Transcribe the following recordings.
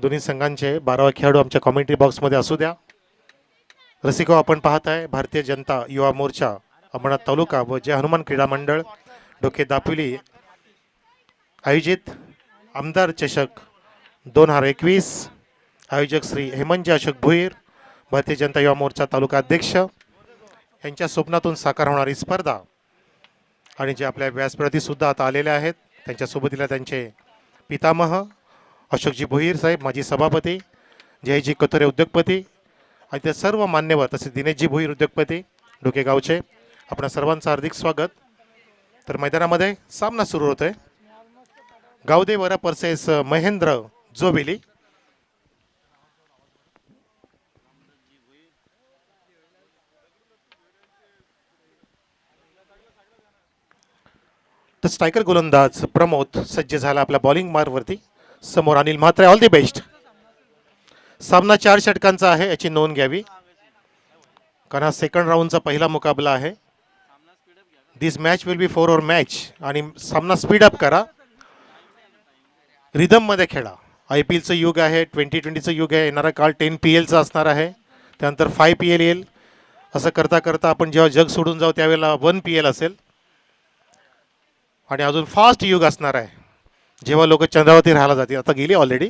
दोन्ही संघांचे 12 खेळाडू आमच्या कॉमेंट्री बॉक्समध्ये असू द्या. रसिको, आपण पाहत आहे भारतीय जनता युवा मोर्चा अंबरनाथ तालुका व जय हनुमान क्रीडा मंडळ डोके दापोली आयोजित आमदार चषक 2021. आयोजक श्री हेमंत अशोक भोईर, भारतीय जनता युवा मोर्चा तालुका अध्यक्ष यांच्या स्वप्नातून साकार होणारी स्पर्धा आणि जे आपल्या व्यासपीठावरती सुद्धा आता आलेले आहेत त्यांच्या सोबतीला त्यांचे पितामह अशोकजी भोईर साहेब, माजी सभापती, जयजी कथोरे उद्योगपती आणि ते सर्व मान्यवर, तसेच दिनेशजी भोईर उद्योगपती डोकेगावचे, आपणा सर्वांचं हार्दिक स्वागत. तर मैदानामध्ये सामना सुरू होतोय. गावदेवरा पर्सेस महेंद्र जोबिली. तर स्ट्रायकर गोलंदाज प्रमोद सज्ज झाला आपल्या बॉलिंग मार्कवरती. समोर Anil Mhatre. All the best. सामना 4 षटकांचा आहे, याची नोंद घ्यावी कारण हा सेकंड राऊंडचा पहिला मुकाबला आहे. This match will be 4 over match आणि सामना स्पीड अप करा, रिदम मध्ये खेळा. IPLचं युग आहे, 2020चं युग आहे. येणारा काळ 10 PLचा असणार आहे, त्यानंतर 5 PL येईल. असं करता करता आपण जेव्हा जग सोडून जाऊ त्यावेळेला 1 PL असेल आणि अजून फास्ट युग असणार आहे जेव्हा लोक चंद्रावरती राहायला जातील. आता गेली ऑलरेडी.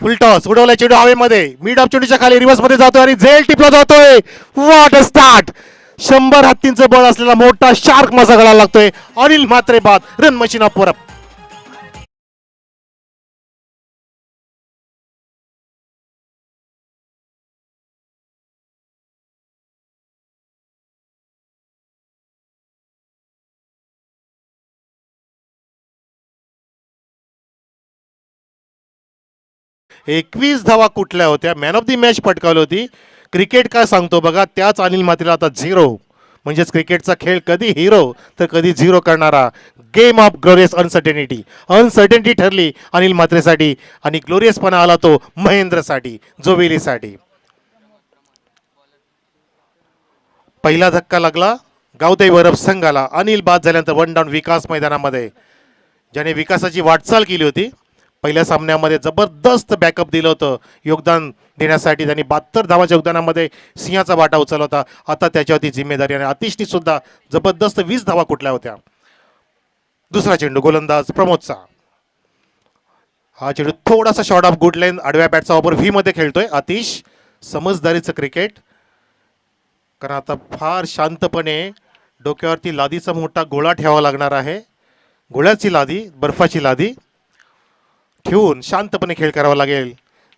फुल टॉस उडवलाय चेंडू हवेमध्ये, मिड ऑफ चेंडूच्या खाली रिव्हर्स मध्ये जातोय आणि झेल टिपला जातोय. What a start. 100 हत्तींचं बळ असलेला मोठा शार्क मजा घालायला लागतोय. अनिल म्हात्रे बाद. रन मशीन ऑफ वर अप. एकवीस धावा कुठल्या होत्या, मॅन ऑफ दी मॅच पटकावली होती. क्रिकेट काय सांगतो बघा, त्याच अनिल म्हात्रेला आता 0. म्हणजेच क्रिकेटचा खेळ कधी हिरो तर कधी 0 करणारा. Game of glorious uncertainty. Uncertainty ठरली अनिल म्हात्रेसाठी आणि ग्लोरियसपणा आला तो महेंद्रसाठी, जोवेलीसाठी. पहिला धक्का लागला गावदेवी वरप संघाला. अनिल बाद झाल्यानंतर 1 डाऊन विकास मैदानामध्ये, ज्याने विकासाची वाटचाल केली होती. पहिल्या सामन्यामध्ये जबरदस्त बॅकअप दिलं होतं योगदान देण्यासाठी. त्यांनी 72 धावाच्या योगदानामध्ये सिंहाचा वाटा उचलला होता. आता त्याच्यावरती जिम्मेदारी आणि आतिशनी सुद्धा जबरदस्त 20 धावा कुठल्या होत्या. दुसरा चेंडू गोलंदाज प्रमोदचा. हा चेंडू थोडासा शॉर्ट ऑफ गुड लाईन, आडव्या बॅटचा वापर व्ही मध्ये खेळतोय आतिश. समजदारीचं क्रिकेट, कारण आता फार शांतपणे डोक्यावरती लादीचा मोठा गोळा ठेवावा लागणार आहे. गोळ्याची लादी, बर्फाची लादी ठेवून शांतपणे खेळ करावा लागेल,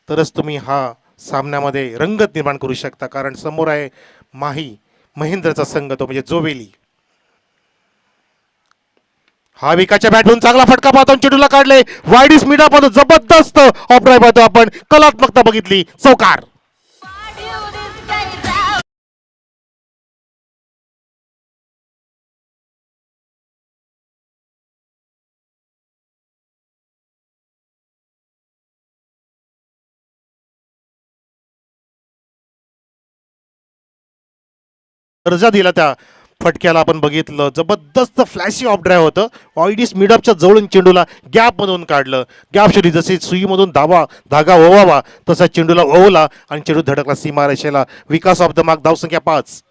तरच तुम्ही हा सामन्यामध्ये रंगत निर्माण करू शकता. कारण समोर आहे माही महेंद्रचा संघ, तो म्हणजे जोवेली. हा विकाच्या बॅटवरून चांगला फटका पाहतो, चेंडूला काढले वाईड स्पीड अप. जबरदस्त ऑफ ड्राईव्ह पाहतो आपण, कलात्मकता बघितली, चौकार. दर्जा दिला त्या फटक्याला. आपण बघितलं जबरदस्त फ्लॅशी ऑफ ड्राईव्ह होतं. ऑइडिस मिडअपच्या जवळून चेंडूला गॅप मधून काढलं. गॅप शोधी जसे सुईमधून धागा ओवावा तसा चेंडूला ओवला आणि चेंडू धडकला सीमारेषेला. विकास ऑफ द मार्क, धावसंख्या 5.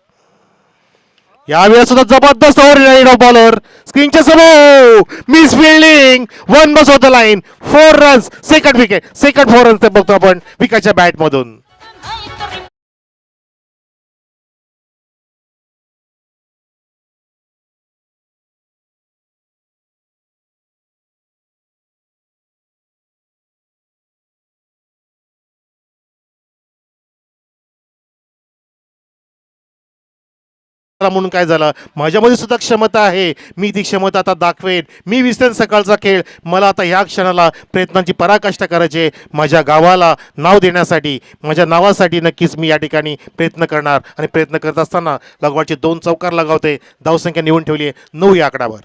यावेळेस सुद्धा जबरदस्त ओव्हर बॉलर स्क्रीनच्या समोर miss fielding. 1 bus of the line. 4 runs. Second wicket, second 4 runs ते बघतो आपण विकाच्या बॅट मधून. म्हणून काय झालं, माझ्यामध्ये सुद्धा क्षमता आहे, मी ती क्षमता आता दाखवेन. मी विसरेन सकाळचा खेळ. मला आता ह्या क्षणाला प्रयत्नांची पराकाष्ठा करायची. माझ्या गावाला नाव देण्यासाठी, माझ्या नावासाठी नक्कीच मी या ठिकाणी प्रयत्न करणार. आणि प्रयत्न करत असताना लगवाडचे 2 चौकार लगावते. धावसंख्या निवून ठेवली आहे 9 या आकडावर.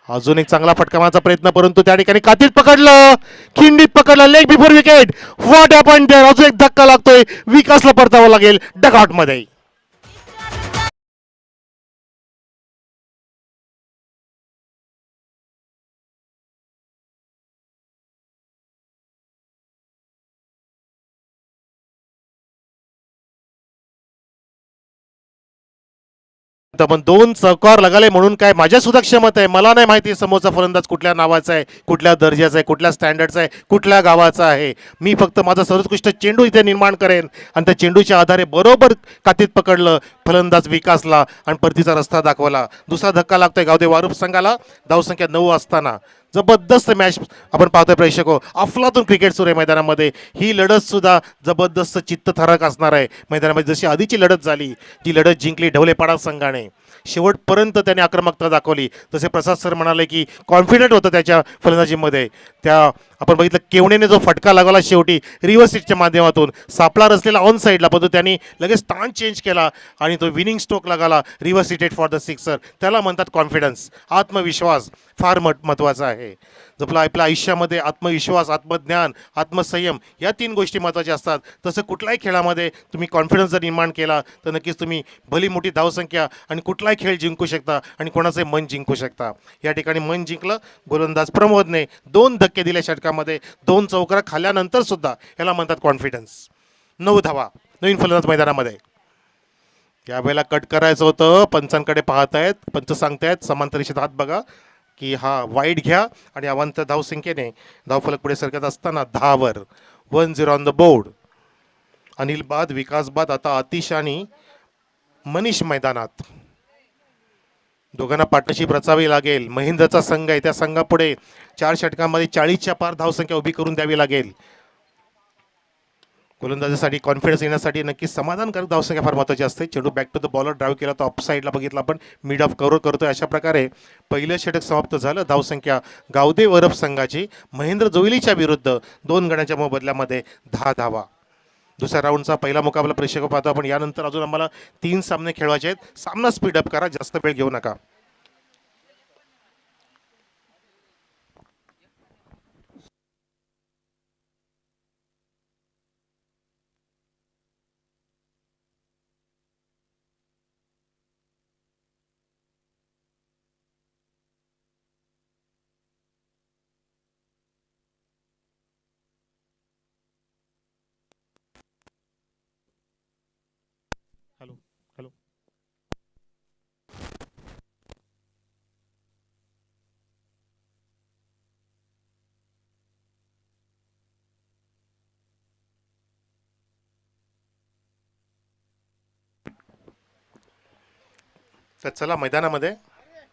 अजून एक चांगला फटका मारण्याचा प्रयत्न, परंतु त्या ठिकाणी कातीत पकडलं, खिंडीत पकडलं. Leg before wicket. What happen there. अजून एक धक्का लागतोय. विकासला परतावं लागेल डगआउट मध्ये. तर पण दोन चौकार लगाले म्हणून काय माझ्या सुद्धा क्षमत आहे. मला नाही माहिती समोरचा फलंदाज कुठल्या नावाचा आहे, कुठल्या दर्जाचा आहे, कुठल्या स्टँडर्डचा आहे, कुठल्या गावाचा आहे. मी फक्त माझा सर्वोत्कृष्ट चेंडू इथे निर्माण करेन आणि त्या चेंडूच्या आधारे बरोबर कातीत पकडलं फलंदाज विकासला आणि परतीचा रस्ता दाखवला. दुसरा धक्का लागतोय गावदेव वारुप संघाला धावसंख्या 9 असताना. जबरदस्त मॅच आपण पाहतोय प्रेक्षक हो. अफलातून क्रिकेट सुरू आहे मैदानामध्ये. ही लढत सुद्धा जबरदस्त चित्तथरारक असणार आहे मैदानामध्ये. जशी आधीची लढत झाली, जी लढत जिंकली ढवलेपाडा संघाने, शेवटपर्यंत त्याने आक्रमकता दाखवली. तसे प्रसाद सर म्हणाले की कॉन्फिडंट होतं त्याच्या फलंदाजीमध्ये. त्या आपण बघितलं केवणेने जो फटका लागवला शेवटी रिव्हर्स हिटच्या माध्यमातून, सापळा रचलेला ऑन साईडला, पण तो त्यांनी लगेच स्थान चेंज केला आणि तो विनिंग स्ट्रोक लागला reverse hitted for the sixer. त्याला म्हणतात कॉन्फिडन्स, आत्मविश्वास. फार महत्त्वाचा आहे. जपला आपल्या आयुष्यामध्ये आत्मविश्वास, आत्मज्ञान, आत्मसंयम या 3 गोष्टी महत्त्वाच्या असतात. तसं कुठल्याही खेळामध्ये तुम्ही कॉन्फिडन्स जर निर्माण केला तर नक्कीच तुम्ही भली मोठी धावसंख्या आणि कुठलाही खेळ जिंकू शकता आणि कोणाचे मन जिंकू शकता. या ठिकाणी मन जिंकलं गोलंदाज प्रमोदने. 2 धक्के दिले षटकामध्ये, 2 चौकार खाल्ल्यानंतर सुद्धा याला म्हणतात कॉन्फिडन्स. 9 धावा नवीन फलंदाज मैदानामध्ये. यावेळेला कट करायचं होतं, पंचांकडे पाहतायत, पंच सांगतायत समांतर रेषेत हात बघा की हा वाईट घ्या आणि अवांतर धावसंख्येने धावफलक पुढे सरकत असताना 10 वर 1-0 ऑन द बोर्ड. अनिल बाद, विकास बाद, आता आतिश आणि मनीष मैदानात. दोघांना पार्टनरशिप रचावी लागेल. महेंद्रचा संघ आहे, त्या संघापुढे 4 षटकांमध्ये 40च्या पार धावसंख्या उभी करून द्यावी लागेल. गोलंदाजीसाठी कॉन्फिडन्स येण्यासाठी नक्कीच समाधानकारक धावसंख्या फार महत्त्वाची असते. चेंडू back to the bowler drive केला तर ऑफ साईडला बघितला आपण मिड ऑफ कव्हर करतोय. अशा प्रकारे पहिलं षटक समाप्त झालं. धावसंख्या गावदेव अरब संघाची महेंद्र जोईलीच्या विरुद्ध 2 गड्यांच्या मोबदल्यामध्ये 10 धावा. दुसऱ्या राऊंडचा पहिला मुकाबला प्रेक्षक पाहतो आपण. यानंतर अजून आम्हाला 3 सामने खेळवायचे आहेत. सामना स्पीडअप करा, जास्त वेळ घेऊ नका. Hello hello. तर चला मैदानामध्ये.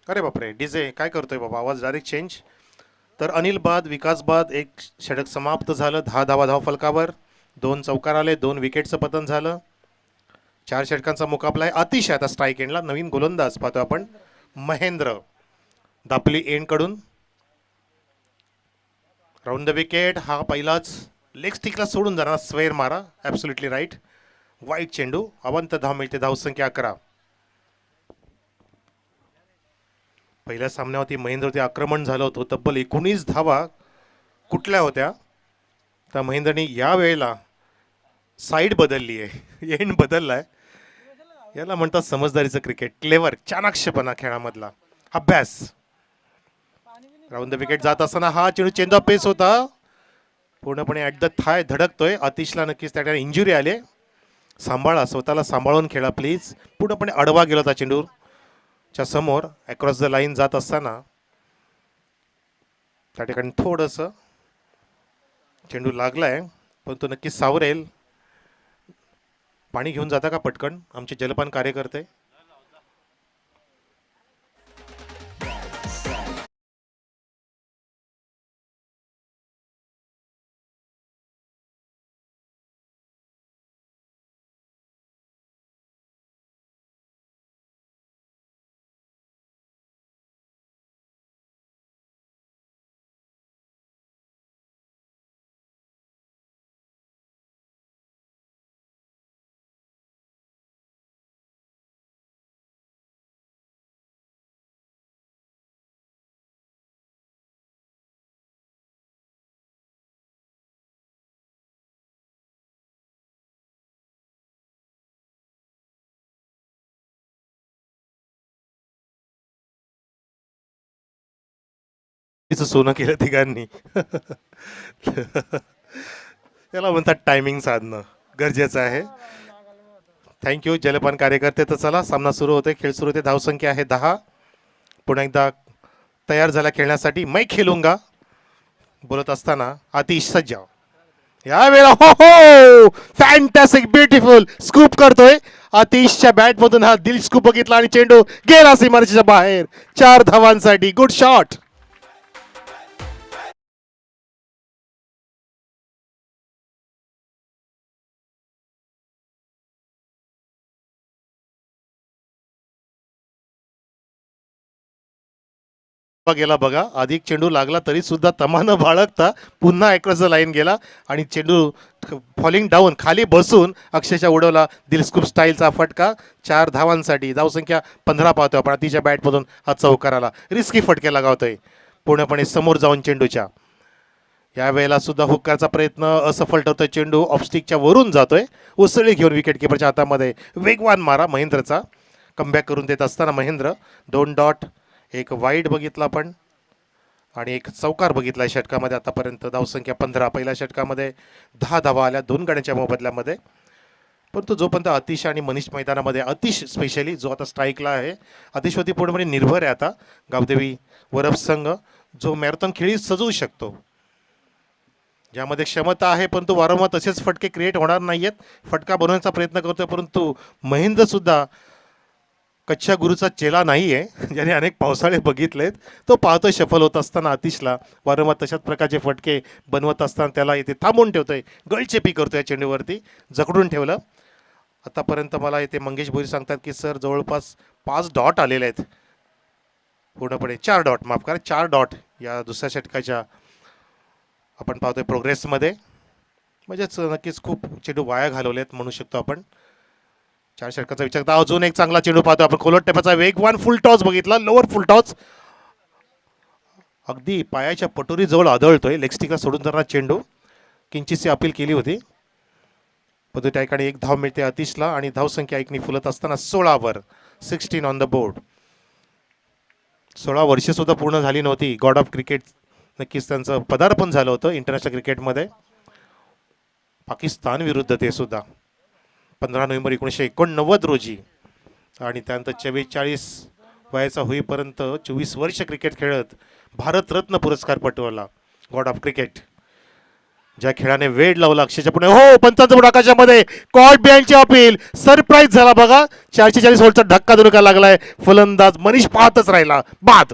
अरे बापरे, डीजे काय करतोय बाबा, आवाज डायरेक्ट चेंज. तर अनिल बाद, विकास बाद, एक षटक समाप्त झालं. 10 धावा धावफलकावर, 2 चौकार आले, 2 विकेटचं पतन झालं. 4 षटकांचा मुकाबला आहे. अतिशय आता स्ट्राईक एंडला नवीन गोलंदाज पाहतो आपण महेंद्र दापली एंडकडून. Round the wicket. हा पहिलाच लेग स्टिकला सोडून जाणार स्वेर मारा. Absolutely right. वाईट चेंडू. अवंत धाव मिळते. धावसंख्या 11. पहिल्या सामन्यावरती महेंद्रवरती आक्रमण झालं होतं. तब्बल 19 धावा कुठल्या होत्या. तर महेंद्रने या वेळेला साईड बदलली आहे, एंड बदललाय. याला म्हणतात समजदारीचं क्रिकेट, क्लेवर, चाणाक्षपणा खेळामधला अभ्यास. राऊंड द विकेट जात असताना हा चेंडू चेंज ऑफ पेस होता, पूर्णपणे ॲट द थाय धडकतोय. अतिशला नक्कीच त्या ठिकाणी इंजुरी आले. सांभाळा, स्वतःला सांभाळून खेळा प्लीज. पूर्णपणे अडवा गेला होता चेंडू च्या समोर. अक्रॉस द लाईन जात असताना त्या ठिकाणी थोडंसं चेंडू लागलाय, पण तो नक्कीच सावरेल. पाणी घेऊन जाता का पटकन आमचे जलपान कार्यकर्ते. तिचं सोनं केलं तिघांनी. त्याला म्हणतात टायमिंग साधणं गरजेचं आहे. थँक्यू जलपान कार्यकर्ते. तर चला सामना सुरू होतोय, खेळ सुरू होते. धावसंख्या आहे 10. पुन्हा एकदा तयार झाला खेळण्यासाठी. मै खेलूंगा बोलत असताना आतिश सज्जा यावेळेला हो हो फॅन्टॅस्टिक ब्युटिफुल स्कूप करतोय आतिशच्या बॅट मधून. हा दिल स्कूप बघितला आणि चेंडू गेला सीमारेषेच्या बाहेर. 4 धावांसाठी गुड शॉट. गेला बघा, अधिक चेंडू लागला तरी सुद्धा तमा न बाळगता पुन्हा अक्रॉस द लाईन गेला आणि चेंडू फॉलिंग डाऊन खाली बसून अक्षरशः उडवला. दिलस्कूप स्टाईलचा फटका. 4 धावांसाठी. धावसंख्या 15 पाहतोय आपण. तिच्या बॅटमधून हा चौकार आला. रिस्की फटके लगावतोय पूर्णपणे समोर जाऊन चेंडूच्या. यावेळेला सुद्धा हुक्कारचा प्रयत्न असफल ठरतोय. चेंडू ऑफस्टिकच्या वरून जातोय. उसळी घेऊन विकेट किपरच्या हातामध्ये. वेगवान मारा महेंद्रचा. कमबॅक करून देत असताना महेंद्र 2 डॉट, एक वाईड बघितला आपण आणि एक चौकार बघितला षटकामध्ये आतापर्यंत. धावसंख्या 15. पहिल्या षटकामध्ये 10 धावा आल्या 2 गड्यांच्या मोबदल्यामध्ये. परंतु जोपर्यंत आतिश आणि मनीष मैदानामध्ये, आतिश स्पेशली जो आता स्ट्राईकला आहे, आतिशवरती पूर्णपणे निर्भर आहे आता गावदेवी वरप संघ, जो मॅरेथॉन खेळी सजवू शकतो, ज्यामध्ये क्षमता आहे. परंतु वारंवार तसेच फटके क्रिएट होणार नाहीयेत. फटका बनवण्याचा प्रयत्न करतोय परंतु महेंद्र सुद्धा कच्च्या गुरुचा चेला नाही आहे, ज्याने अनेक पावसाळे बघितलेत. तो पाहतोय सफल होत असताना आतिशला वारंवार तशाच प्रकारचे फटके बनवत असताना त्याला इथे थांबवून ठेवतोय. गळचेपी करतोय चेंडूवरती. जकडून ठेवलं. आतापर्यंत मला इथे मंगेश भोईर सांगतात की सर जवळपास 5 डॉट आलेले आहेत पूर्णपणे. 4 डॉट, माफ करा, 4 डॉट या दुसऱ्या षटकाच्या आपण पाहतोय प्रोग्रेसमध्ये. म्हणजेच नक्कीच खूप चेंडू वाया घालवलेत म्हणू शकतो आपण. 4 षटकाचा विचार करता अजून एक चांगला चेंडू पाहतो आपण. खोलट टेपाचा वेगवान फुल टॉस बघितला. लोअर फुल टॉस अगदी पायाच्या पटोरी जवळ आदळतोय. लेगस्टिकला सोडून जाणारा चेंडू. किंचितशी अपील केली होती परंतु त्या ठिकाणी 1 धाव मिळते आतिशला आणि धावसंख्या 1 फुलत असताना 16 वर. 16 ऑन द बोर्ड. 16 वर्षे सुद्धा पूर्ण झाली नव्हती. गॉड ऑफ क्रिकेट नक्कीच त्यांचं पदार्पण झालं होतं इंटरनॅशनल क्रिकेटमध्ये. पाकिस्तान विरुद्ध ते सुद्धा 15 नोव्हेंबर 1989 रोजी. आणि त्यानंतर 44 वयाचा होईपर्यंत 24 वर्ष क्रिकेट खेळत भारतरत्न पुरस्कार पटवला गॉड ऑफ क्रिकेट. ज्या खेळाने वेळ लावला अक्षरशः पुणे. हो, पंचांचं आकाशामध्ये कॉट बिहाइंडची अपील. सरप्राईज झाला बघा. 440 होल्डचा धक्का धुडका लागलाय. फलंदाज मनीष पाहतच राहिला. बाद.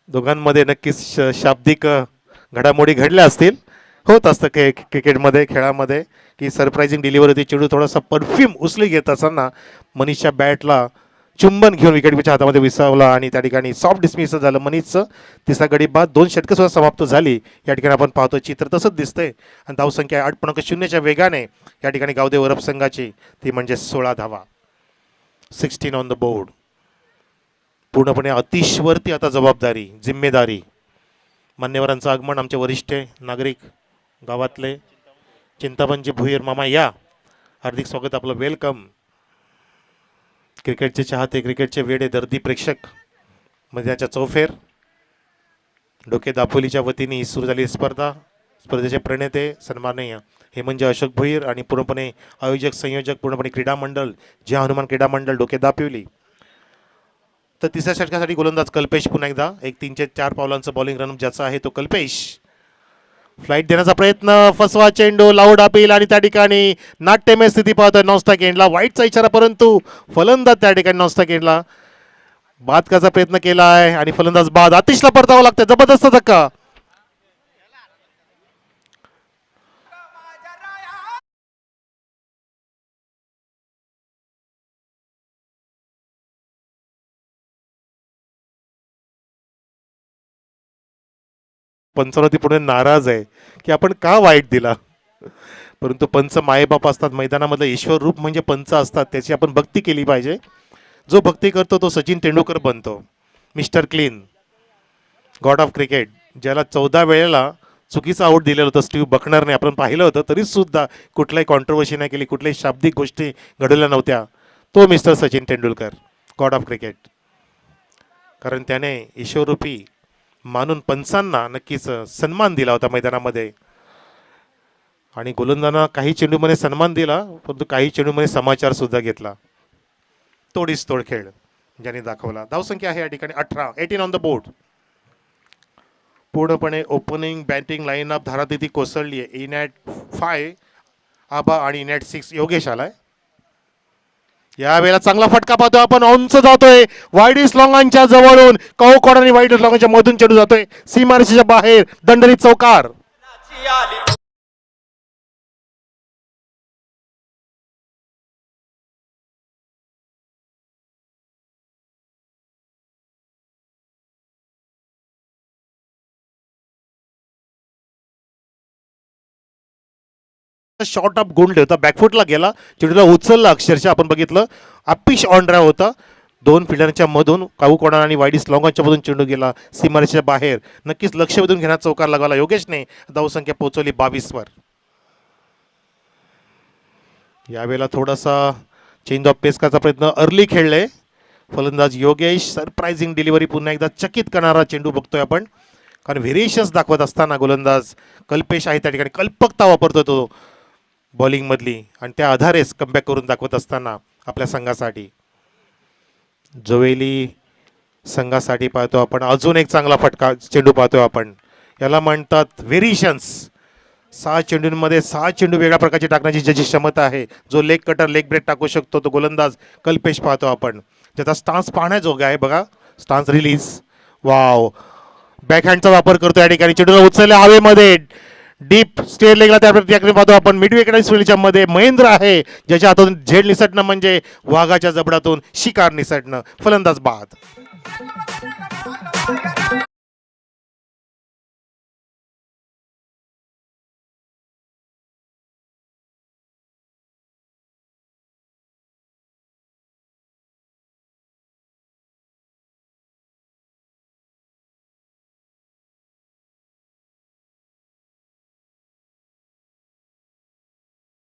दोघांमध्ये नक्कीच शाब्दिक घडामोडी घडल्या असतील. होत असतं क्रिकेटमध्ये, खेळामध्ये की सरप्राइझिंग डिलिव्हरी होती. चेंडू थोडासा परफ्यूम उचली घेत असताना मनीषच्या बॅटला चुंबन घेऊन विकेटच्या हातामध्ये विसावला आणि त्या ठिकाणी सॉफ्ट डिसमिस झालं मनीषचं. तिसरा गडी बाद. 2 षटकं सुद्धा समाप्त झाली. या ठिकाणी आपण पाहतो चित्र तसंच दिसतंय. आणि धावसंख्या 8.0च्या वेगाने या ठिकाणी गावदेव वरप संघाची, ती म्हणजे 16 धावा. 16 ऑन द बोर्ड. पूर्णपणे आतिशवरती आता जबाबदारी, जिम्मेदारी. मान्यवरांचं आगमन. आमचे वरिष्ठ नागरिक गावातले चिंतामणजी भुईर मामा या. हार्दिक स्वागत आपलं. वेलकम. क्रिकेटचे चाहते, क्रिकेटचे वेडे, दर्दी प्रेक्षक मध्याच्या चौफेर डोके दापोलीच्या वतीने ही सुरू झाली स्पर्धा. स्पर्धेचे प्रणेते सन्माननीय हेमंत अशोक भुईर आणि पूर्णपणे आयोजक संयोजक पूर्णपणे क्रीडा मंडळ, जय हनुमान क्रीडा मंडळ डोके दापोली. तर तिसऱ्या षटकासाठी गोलंदाज कल्पेश. पुन्हा एकदा एक 304 पावलांचं बॉलिंग रन ज्याचा आहे तो कल्पेश. फ्लाईट देण्याचा प्रयत्न. फसवा चेंडू. लाऊड अपील आणि त्या ठिकाणी नाट्यमय स्थिती पाहतोय. नॉनस्ट्राइक एंडला वाईटचा इशारा परंतु फलंदाज त्या ठिकाणी नॉनस्ट्राइक एंडला बाद करायचा प्रयत्न केला आहे आणि फलंदाज बाद. आतिशला परतावं लागतं. जबरदस्त धक्का. पंचावरती पुढे नाराज आहे की आपण का वाईट दिला. परंतु पंच मायबाप असतात. मैदानामधलं ईश्वर रूप म्हणजे पंच असतात. त्याची आपण भक्ती केली पाहिजे. जो भक्ती करतो तो सचिन तेंडुलकर बनतो. Mister clean, God of cricket, ज्याला 14 वेळेला चुकीचं आऊट दिलेलं होतं स्टीव्ह बकनरने, आपण पाहिलं होतं, तरी सुद्धा कुठलाही कॉन्ट्रोवर्सी नाही केली, कुठल्याही शाब्दिक गोष्टी घडवल्या नव्हत्या. तो mister Sachin Tendulkar, God of cricket. कारण त्याने ईश्वरूपी मानून पंचांना नक्कीच सन्मान दिला होता मैदानामध्ये. आणि गोलंदाजांना काही चेंडूमध्ये सन्मान दिला, परंतु काही चेंडूमध्ये समाचार सुद्धा घेतला. तोडीस तोड खेळ ज्याने दाखवला. धावसंख्या आहे या ठिकाणी 18, 18 ऑन द बोर्ड. पूर्णपणे ओपनिंग बॅटिंग लाईनअप धारातिथी कोसळली आहे. इन ॲट 5 आबा आणि इन ॲट 6 योगेश आलाय. यावेळेला चांगला फटका पाहतो आपण, उंच जातोय वाईडिस लॉंगांच्या जवळून, कौकोड आणि वाईडिस लॉंगांच्या मधून चेंडू जातोय सीमारेषेच्या बाहेर, दंडनीत चौकार. शॉर्ट अप गुंड होता, बॅकफुटला गेला, चेंडूला उचलला अक्षरशः आपण बघितलं. अपिश ऑन ड्राईव्ह होता, दोन फिल्डरच्या मधून काऊकोडा आणि वाईडिस लॉंगांच्या मधून चेंडू गेला सीमारेषेच्या बाहेर. नक्कीच लक्ष वेधून घेण्याचा चौकार लागला योगेशने. धावसंख्या पोहोचवली 22 वर. यावेळेला थोडासा चेंज ऑफ पेस करायचा प्रयत्न अर्ली खेळले फलंदाज योगेश. सरप्राइझिंग डिलिव्हरी, पुन्हा एकदा चकित करणारा चेंडू बघतोय आपण. कारण व्हेरिएशन्स दाखवत असताना गोलंदाज कल्पेश आहे त्या ठिकाणी कल्पकता वापरतो तो बॉलिंगमधली, आणि त्या आधारेच कमबॅक करून दाखवत असताना आपल्या संघासाठी. जोवेली संघासाठी पाहतो आपण अजून एक चांगला फटका चेंडू पाहतोय आपण. याला म्हणतात व्हेरिएशन्स. 6 चेंडूंमध्ये 6 चेंडू वेगळ्या प्रकारची टाकण्याची ज्याची क्षमता आहे, जो लेग कटर लेग ब्रेक टाकू शकतो, तो गोलंदाज कल्पेश पाहतो आपण. ज्याचा स्टान्स पाहण्याजोगा आहे बघा, स्टान्स रिलीज. वाव, बॅकहँडचा वापर करतो या ठिकाणी. चेंडूला उचलल्या हवेमध्ये डीप स्टेअर लेगला त्याकडे पाहतो आपण. मिडविकेट मध्ये महेंद्र आहे, ज्याच्या हातून झेड निसटणं म्हणजे वाघाच्या जबडातून शिकार निसटणं. फलंदाज बाद.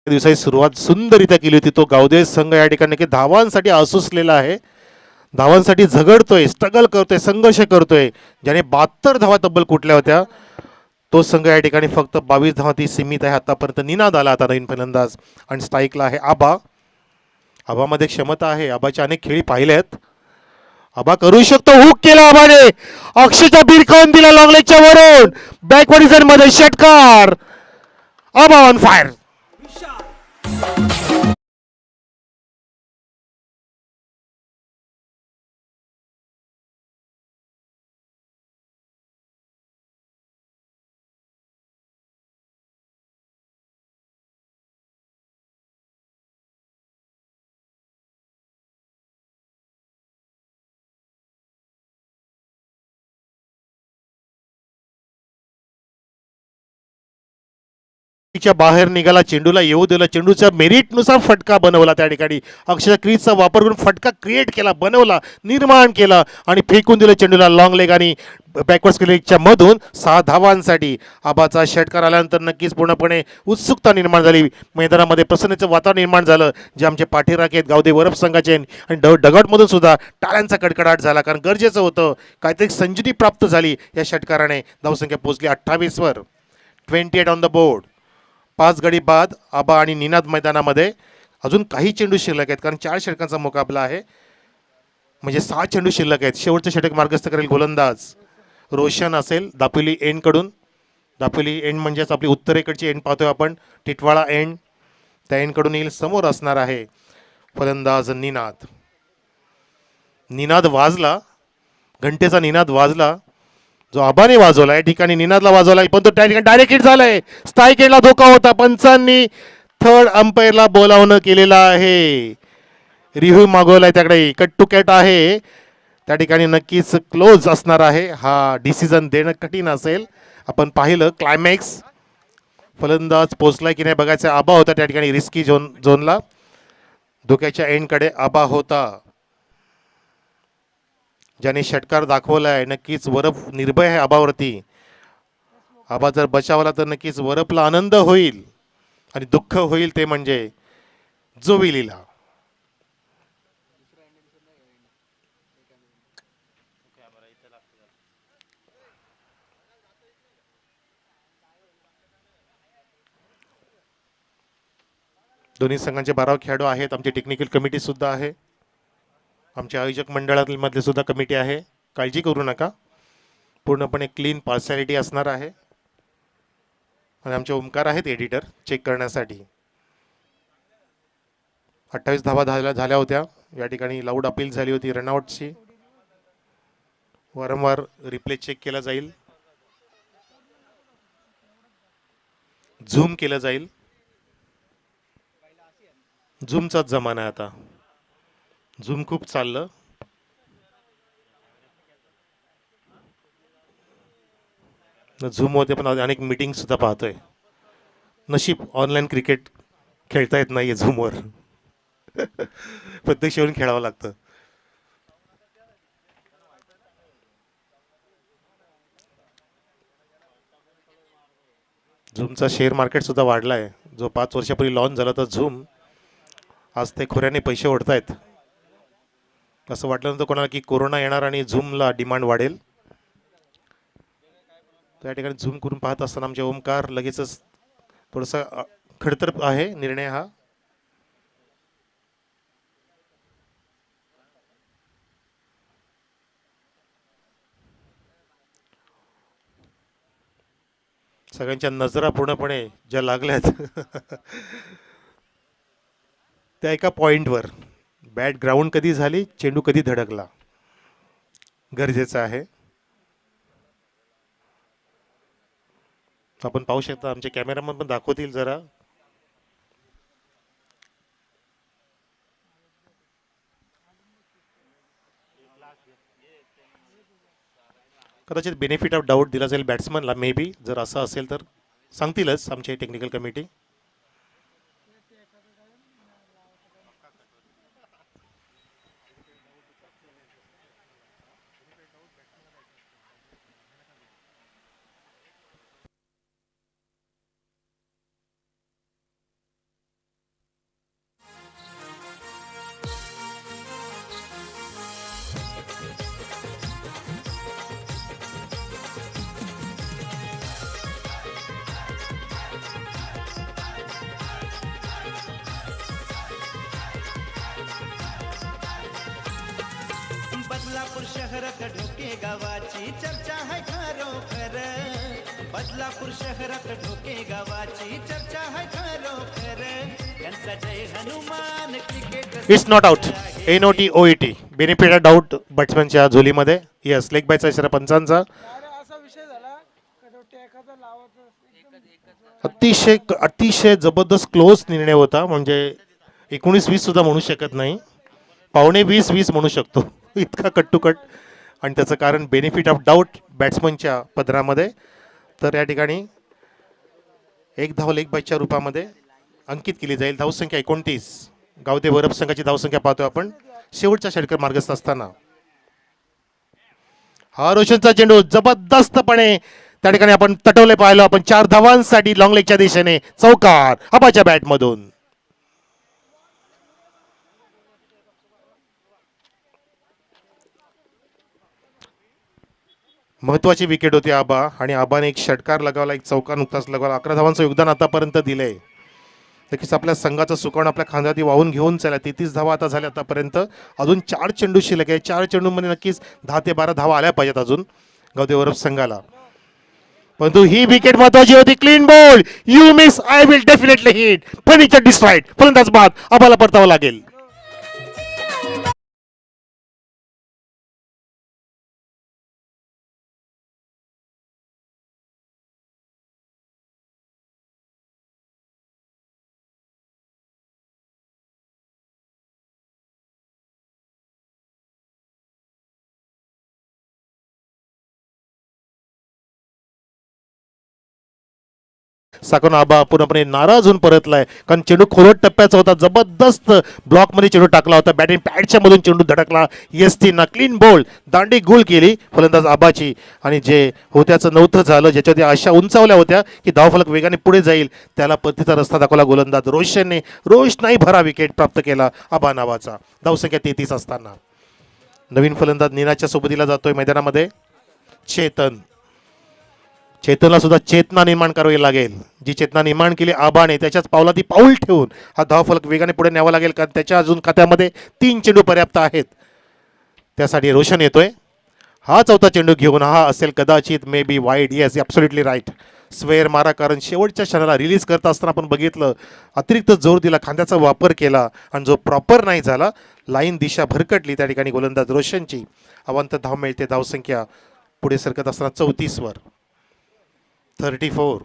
दिवसाची सुरुवात सुंदररित्या केली होती. तो गावदेव संघ या ठिकाणी की धावांसाठी आसुसलेला आहे, धावांसाठी झगडतोय, स्ट्रगल करतोय, संघर्ष करतोय. ज्याने 72 धावा तब्बल कुठल्या होत्या, तो संघ या ठिकाणी फक्त 22 धावा ती सीमित आहे आतापर्यंत. निनाद आला आता नवीन फलंदाज, आणि स्ट्राईकला आहे आबा. आबामध्ये क्षमता आहे, आबाच्या अनेक खेळी पाहिल्यात. आबा करू शकतो, हुक केला आबाने, अक्षयच्या बिरकावून दिला लॉंग लेगच्या वरून, बॅकवर्ड मध्ये षटकार. आबा ऑन फायर. बाहेर निघाला, चेंडूला येऊ दिला, चेंडूच्या मेरिटनुसार फटका बनवला. त्या ठिकाणी अक्षर क्रीजचा वापर करून फटका क्रिएट केला, बनवला, निर्माण केला, आणि फेकून दिलं चेंडूला लॉंग लेग आणि बॅकवर्ड क्रिकेटच्या मधून 6 धावांसाठी. आबाचा षटकार आल्यानंतर नक्कीच पूर्णपणे उत्सुकता निर्माण झाली मैदानामध्ये, प्रसन्नतेचं वातावरण निर्माण झालं. जे आमचे पाठीराखे आहेत गावदेव वरफ संघाचे, आणि डगआउटमधून सुद्धा टाळ्यांचा कडकडाट झाला, कारण गरजेचं होतं. काहीतरी संजुती प्राप्त झाली या षटकाराने. धावसंख्या पोहोचली 28 वर. 28 ऑन द बोर्ड. 5 गडी बाद आबा आणि निनाद मैदानामध्ये. अजून काही चेंडू शिल्लक आहेत, कारण 4 षटकांचा मुकाबला आहे, म्हणजे 6 चेंडू शिल्लक आहेत. शेवटचं षटक मार्गस्थ करेल गोलंदाज रोशन असेल दापोली एंड कडून. दापोली एंड म्हणजेच आपली उत्तरेकडची एंड पाहतोय आपण, टिटवाळा एंड, त्या एंड कडून येईल. समोर असणार आहे फलंदाज निनाद. निनाद वाजला, घंटेचा निनाद वाजला, जो आबाने वाजवला या ठिकाणी निनादला वाजवला, पण तो त्या ठिकाणी डायरेक्ट हिट झालाय. स्ट्राईक एंडला धोका होता, पंचांनी थर्ड अंपायरला बोलावणं केलेलं आहे, रिव्ह्यू मागवलाय त्याकडे. कट टू कॅट आहे त्या ठिकाणी, नक्कीच क्लोज असणार आहे. हा डिसिजन देणं कठीण असेल. आपण पाहिलं क्लायमॅक्स, फलंदाज पोचलाय की नाही बघायचं. आबा होता त्या ठिकाणी रिस्की झोनला, धोक्याच्या एंडकडे आबा होता, ज्याने षटकार दाखवलाय. नक्कीच वरफ निर्भय आहे आबावरती. आबा जर बचावला तर नक्कीच वरपला आनंद होईल आणि दुःख होईल ते म्हणजे जोविलीला. दोन्ही संघांचे 12 खेळाडू आहेत. आमची टेक्निकल कमिटी सुद्धा आहे. आमच्या आयोजक मंडळामधले सुद्धा कमिटी आहे. काळजी करू नका, पूर्णपणे क्लीन पार्सॅलिटी असणार आहे. आणि आमचे ओमकार आहेत एडिटर चेक करण्यासाठी. 28 धावा झाल्या होत्या. या ठिकाणी लाऊड अपील झाली होती रनआउटची. वारंवार रिप्ले चेक केला जाईल, झूम केलं जाईल. झूमचाच जमाना आहे आता. झूम खूप चाललं. झूममध्ये पण अनेक मीटिंग सुद्धा पाहतोय. नशीब ऑनलाईन क्रिकेट खेळता येत नाहीये झूमवर. प्रत्यक्ष येऊन खेळावं लागतं. झूमचा शेअर मार्केट सुद्धा वाढला आहे. जो 5 वर्षापूर्वी लॉन्च झाला तर झूम, आज ते खोऱ्याने पैसे ओढतायत. असं वाटलं नव्हतं कोणाला की कोरोना येणार आणि झूमला डिमांड वाढेल. त्या ठिकाणी झूम करून पाहत असताना आमचे ओमकार लगेचच थोडासा खडतर आहे निर्णय हा. सगळ्यांच्या नजरा पूर्णपणे ज्या लागल्यात त्या एका पॉइंटवर. बॅट ग्राउंड कधी झाली, चेंडू कधी धडकला, गरजेचं आहे. आपण पाहू शकता, आमचे कॅमेरामन पण दाखवतील जरा. कदाचित बेनिफिट ऑफ डाऊट दिला जाईल बॅट्समनला, मे बी. जर असं असेल तर सांगतीलच आमची टेक्निकल कमिटी. बदलापूर शहरात ढोके गावाची चर्चा है खरोखर. बदलापूर शहरात ढोके गावाची चर्चा है खरोखर. त्यांचा Jay Hanuman cricket it's not out. NOT benefit of doubt बॅट्समॅनच्या झोलीमध्ये. यस, लेग बायचा इशारा पंचांचा. अतिशय अतिशय जबरदस्त क्लोज निर्णय होता. म्हणजे 19-20 सुद्धा म्हणू शकत नाही, 19-20 म्हणू शकतो, इतका कट टू कट. आणि त्याचं कारण बेनिफिट ऑफ डाऊट बॅट्समनच्या पदरामध्ये. तर या ठिकाणी एक धाव लेग बायच्या रूपामध्ये अंकित केली जाईल. धावसंख्या 29. गावदे वरप संघाची धावसंख्या पाहतोय आपण शेवटच्या षटकर मार्गस्थ असताना. हा रोशनचा चेंडू जबरदस्तपणे त्या ठिकाणी आपण तटवले पाहिलं आपण. 4 धावांसाठी लॉंग लेगच्या दिशेने चौकार आबाच्या बॅटमधून. महत्वाची विकेट होती आबा, आणि आबाने एक षटकार लगावला, एक चौकार नुकताच लगावला. 11 धावांचं योगदान आतापर्यंत दिलंय. नक्कीच आपल्या संघाचं सुकावून आपल्या खांद्यावरती वाहून घेऊन चला. 33 धावा आता झाल्या आतापर्यंत. अजून 4 चेंडू शिल्लक आहे. 4 चेंडूमध्ये नक्कीच 10 ते 12 धावा आल्या पाहिजेत अजून गावदे वरप संघाला. परंतु ही विकेट महत्वाची होती. Clean ball, you miss, I will definitely hit. Furniture destroyed. फलंदाज बाद. आबाला परतावं लागेल. साकून आबा पूर्णपणे नाराज होऊन परतलाय, कारण चेंडू खोलट टप्प्याचा होता, जबरदस्त ब्लॉकमध्ये चेंडू टाकला होता, बॅटिंग पॅडच्या मधून चेंडू धडकला, यस्तींना क्लीन बोल्ड दांडी गोल केली फलंदाज आबाची. आणि जे होत्याचं नव्हतं झालं, ज्याच्यामध्ये आशा उंचावल्या होत्या की धावफलक वेगाने पुढे जाईल, त्याला परतीचा रस्ता दाखवला गोलंदाज रोशनने. रोशनाही भरा विकेट प्राप्त केला आबा नावाचा, धावसंख्या 33 असताना. नवीन फलंदाज नीनाच्या सोबतीला जातोय मैदानामध्ये चेतन. चेतनला सुद्धा चेतना निर्माण करावी लागेल, जी चेतना निर्माण केली आबाने त्याच्याच पावला ती पाऊल ठेवून हा धावफलक वेगाने पुढे न्यावा लागेल, कारण त्याच्या अजून खात्यामध्ये 3 चेंडू पर्याप्त आहेत. त्यासाठी रोशन येतोय, हा चौथा चेंडू घेऊन हा असेल कदाचित maybe wide. Yes, absolutely right, square मारा, कारण शेवटच्या क्षणाला रिलीज करत असताना आपण बघितलं अतिरिक्त जोर दिला, खांद्याचा वापर केला आणि जो प्रॉपर नाही झाला, लाईन दिशा भरकटली त्या ठिकाणी गोलंदाज रोशनची. अवांतर धाव मिळते, धावसंख्या पुढे सरकत असताना 34 वर 34.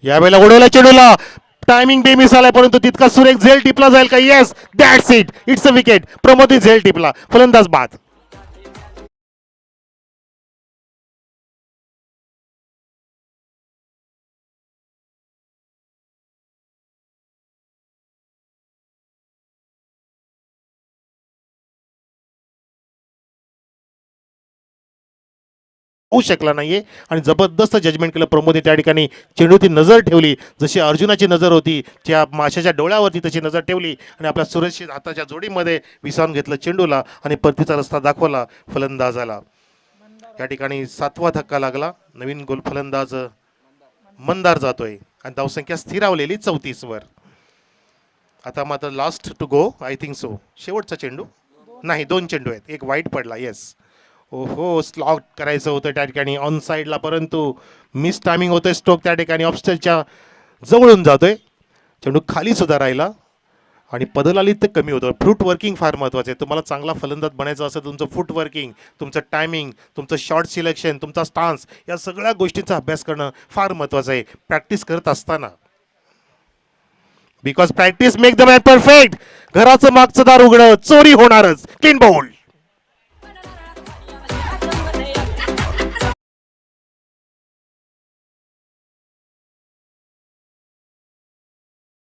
यावेळेला उडवला चेंडूला, टायमिंग बेमिस आलाय, परंतु तितका सुरेख झेल टिपला जाईल का? Yes, that's it, it's a wicket. प्रमोदी झेल टिपला, फलंदाज बाद. होऊ शकला नाहीये आणि जबरदस्त जजमेंट केलं प्रमोदने त्या ठिकाणी. चेंडूची नजर ठेवली, जशी अर्जुनाची नजर होती त्या माशाच्या डोळ्यावरती तशी नजर ठेवली आणि आपल्या सुरक्षित हाताच्या जोडीमध्ये विसावून घेतलं चेंडूला आणि परतीचा रस्ता दाखवला फलंदाजाला. या ठिकाणी 7वा धक्का लागला, नवीन गोल फलंदाज मंदार जातोय आणि धावसंख्या स्थिरावलेली 34 वर. आता मात्र last two go, I think so, शेवटचा चेंडू नाही, 2 चेंडू आहेत, एक वाईट पडला. येस, ओहो, स्लॉट करायचं होतं त्या ठिकाणी ऑन साईडला, परंतु मिस टायमिंग होतोय. स्ट्रोक त्या ठिकाणी ऑफस्टेलच्या जवळून जातोय, चेंडू खाली सुद्धा राहिला आणि पदलालीत ते कमी होतं. फूट वर्किंग फार महत्त्वाचं आहे. तुम्हाला चांगला फलंदाज बनायचं असेल, तुमचं फूट वर्किंग, तुमचं टायमिंग, तुमचं शॉट सिलेक्शन, तुमचा स्टान्स, या सगळ्या गोष्टींचा अभ्यास करणं फार महत्त्वाचं आहे प्रॅक्टिस करत असताना. Because practice make the man perfect. घराचं मागचं दार उघडं, चोरी होणारच. Clean ball.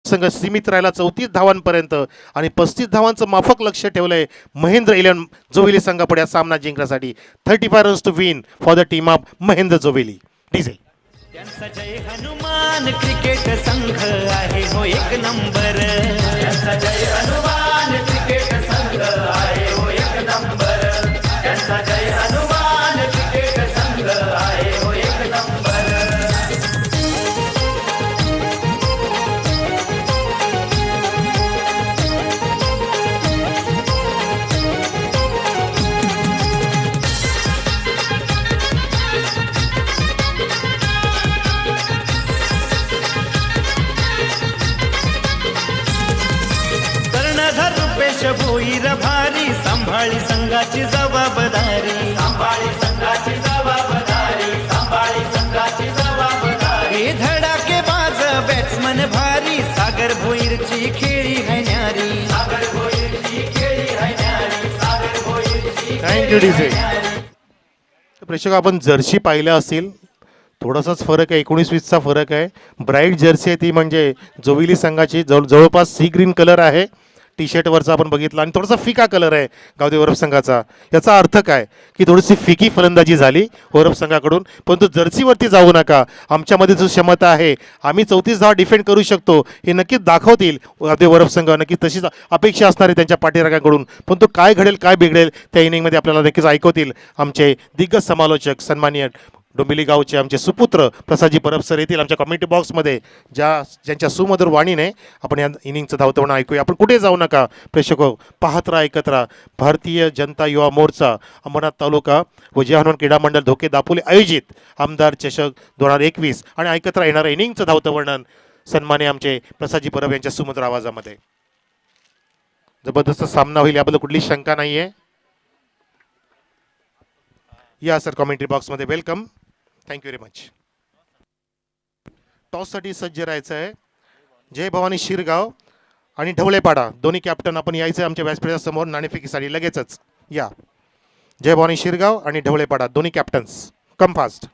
संघ सीमित राहिला 34 धावांपर्यंत आणि 35 धावांचं माफक लक्ष ठेवलंय महेंद्र 11 जोवेली संघापुढे सामना जिंकण्यासाठी. 35 runs to win for the team of Mahendra जोवेली. डीजे त्यांचा जय हनुमान क्रिकेट संघ आहे हो एक नंबर. त्यांचा जय हनुमान क्रिकेट संघ आहे हो एक नंबर. त्यांचा जय हनुमान क्रिकेट संघ आहे हो एक नंबर. कर्णधार रुपेश भोईर भारी, सांभाळी संघाची जबाबदारी, सांभाळी संघाची जबाबदारी, सांभाळी संघाची जबाबदारी. हे धडाकेबाज बॅट्समन भारी, सागर भोईरची खेळी है न्यारी, सागर भोईरची खेळी है न्यारी, सागर भोईरची. Thank you DJ. प्रेक्षक, आपण जर्सी पाहिल्या असतील, थोडासाच फरक आहे, 19-20चा फरक आहे. ब्राईट जर्सी आहे ती म्हणजे जोविली संघाची, जवळपास सी ग्रीन कलर आहे टी शर्टवरचा आपण बघितला, आणि थोडासा फिका कलर आहे गावदेव वरफ संघाचा. याचा अर्थ काय की थोडीशी फिकी फलंदाजी झाली वरफ संघाकडून, परंतु जर्सीवरती जाऊ नका. आमच्यामध्ये जो क्षमता आहे, आम्ही 34 धावा डिफेंड करू शकतो, हे नक्कीच दाखवतील गावदेव वरफ संघ. नक्कीच तशीच अपेक्षा असणार आहे त्यांच्या पाठीराख्यांकडून, परंतु काय घडेल काय बिघडेल त्या इनिंगमध्ये आपल्याला नक्कीच ऐकवतील आमचे दिग्गज समालोचक सन्माननीय डोंबिवली गावचे आमचे सुपुत्र प्रसादजी परब सर येतील आमच्या कमेंट बॉक्समध्ये, ज्यांच्या सुमधुर वाणीने आपण या इनिंगचं धावतवणं ऐकूया. आपण कुठे जाऊ नका प्रेक्षको, पाहत राहा, ऐकत राहा. भारतीय जनता युवा मोर्चा अंबरनाथ तालुका व जय हनुमान क्रीडा मंडळ धोके दापोली आयोजित आमदार चषक 2021 आणि ऐकत राहा येणारं इनिंगचं धावतं वर्णन सन्मान्य आमचे प्रसादजी परब यांच्या सुमधुर आवाजामध्ये. जबरदस्त सामना होईल याबद्दल कुठली शंका नाही आहे. या सर कॉमेंट्री बॉक्समध्ये वेलकम. Thank you very much. टॉससाठी सज्ज राहायचं आहे. जय भवानी शिरगाव आणि ढवळेपाडा दोन्ही कॅप्टन आपण यायचं आमच्या व्यासपीठाच्या समोर नाणेफेकीसाठी लगेचच या. जय भवानी शिरगाव आणि ढवळेपाडा दोन्ही कॅप्टन्स कम फास्ट.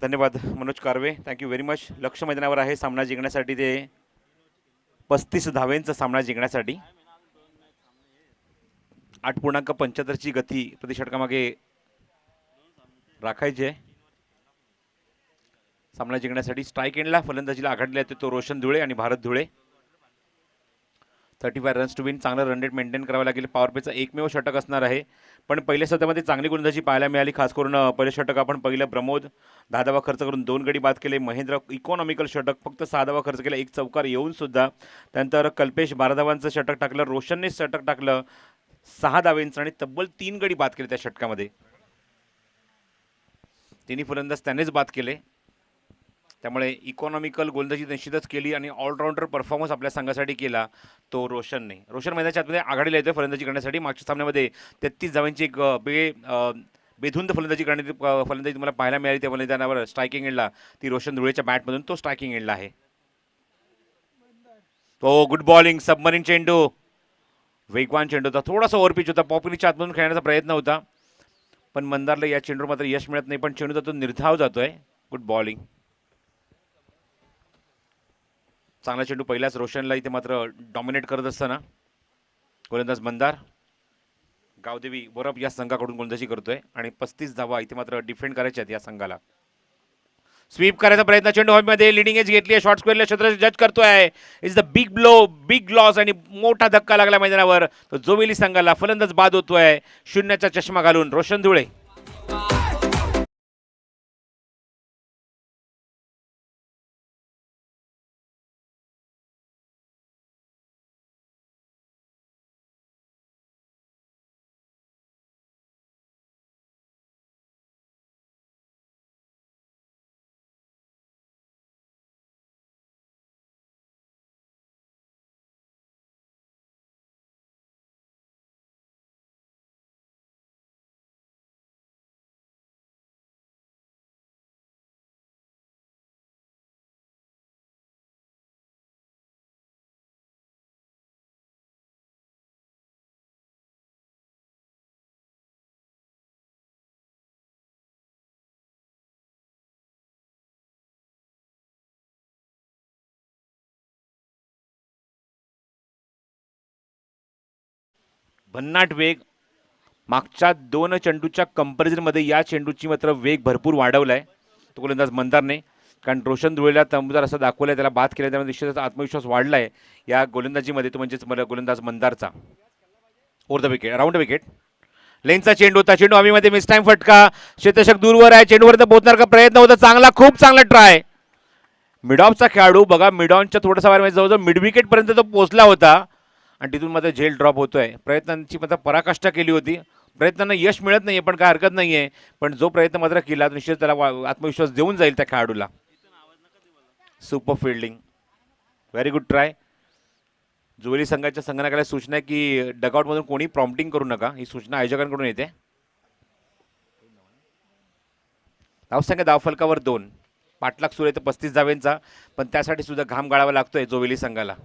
धन्यवाद Manoj Karve, thank you very much. लक्ष मैदानावर आहे सामना जिंकण्यासाठी. ते 35 धावेंचा सामना जिंकण्यासाठी 8.75ची गती प्रति षटकामागे राखायची आहे. सामना जिंकण्यासाठी स्ट्राईक एंडला फलंदाजीला आघाडीला येतो तो रोशन धुळे आणि Bharat Dhule. 35 runs to win. चांगलं रन रेट मेंटेन करावं लागेल. पॉवर प्लेचं एकमेव षटक असणार आहे, पण पहिल्या सत्रामध्ये चांगली गोलंदाजी पाहायला मिळाली. खास करून पहिलं षटक आपण पहिलं प्रमोद 10 धावा खर्च करून 2 गडी बाद केले. महेंद्र इकॉनॉमिकल षटक फक्त 6 धावा खर्च केला, 1 चौकार येऊन सुद्धा. त्यानंतर कल्पेश 12 धावांचं षटक टाकलं. रोशनने षटक टाकलं 6 धावेंचं आणि तब्बल 3 गडी बाद केले त्या षटकामध्ये. तिन्ही फलंदाज त्यानेच बाद केले. त्यामुळे इकॉनॉमिकल गोलंदाजी निश्चितच केली आणि ऑलराऊंडर परफॉर्मन्स आपल्या संघासाठी केला तो रोशनने. रोशन मैदानाच्या आतमध्ये आघाडीला येतोय फलंदाजी करण्यासाठी. मागच्या सामन्यामध्ये 33 धावांची एक बेधुंद फलंदाजी करण्याची फलंदाजी तुम्हाला पाहायला मिळाली त्या मैदानावर. स्ट्रायकिंग एंडला ती रोशन धुळेच्या बॅटमधून तो स्ट्रायकिंग एंडला आहे. तो गुड बॉलिंग, सबमरीन चेंडू, वेगवान चेंडू होता. थोडासा ओव्हरपिच होता. पॉपिनीच्या आतमधून खेळण्याचा प्रयत्न होता, पण मंदारला या चेंडूवर मात्र यश मिळत नाही. पण चेंडूचा तो निर्धाव जातोय. गुड बॉलिंग, चांगला चेंडू पहिल्याच रोशनला इथे मात्र डॉमिनेट करत असताना गोलंदाज मंदार. गावदेवी बरोब या संघाकडून गोलंदाजी करतोय आणि 35 धावा इथे मात्र डिफेंड करायच्या आहेत या संघाला. स्वीप करायचा प्रयत्न, चेंडू हवेमध्ये लिडिंग एज घेतली आहे. शॉर्ट स्क्वेअरला क्षेत्र जज करतोय. Is the big blow, big loss आणि मोठा धक्का लागला मैदानावर. तो जोवेली संघाला फलंदाज बाद होतोय 0चा चष्मा घालून रोशन धुळे. भन्नाट वेग. मागच्या 2 चेंडूच्या कंपॅरिझनमध्ये या चेंडूची मात्र वेग भरपूर वाढवलाय तो गोलंदाज मंदारने. कारण रोशन धुळेला तंबूदार असं दाखवलंय, त्याला बाद केलं, त्यामुळे निश्चितच आत्मविश्वास वाढलाय या गोलंदाजीमध्ये. तो म्हणजेच मला गोलंदाज मंदारचा. Over the wicket, around the wicket. लेनचा चेंडू होता, चेंडू हवेमध्ये मिस टाइम फटका. क्षेत्ररक्षक दूरवर आहे, चेंडूवर पोहोचणार का प्रयत्न होता. चांगला, खूप चांगला ट्राय. मिडॉफचा खेळाडू बघा, मिडॉनच्या थोडासा वार जवळजवळ मिड विकेट पर्यंत तो पोहोचला होता आणि तिथून मात्र झेल ड्रॉप होतोय. प्रयत्नांची मात्र पराकाष्ठा केली होती. प्रयत्नांना यश मिळत नाहीये, पण काय हरकत नाहीये. पण जो प्रयत्न मात्र केला निश्चित त्याला आत्मविश्वास देऊन जाईल त्या खेळाडूला. Super fielding, very good try. जुवेली संघाच्या संगणकाला सूचना आहे की डगआउटमधून कोणी प्रॉम्प्टिंग करू नका, ही सूचना आयोजकांकडून येते. धावसंख्या धावफलकावर 2. पाठलाग सुरू आहे 35 धावेंचा, पण त्यासाठी सुद्धा घाम गाळावा लागतोय जोवेली संघाला.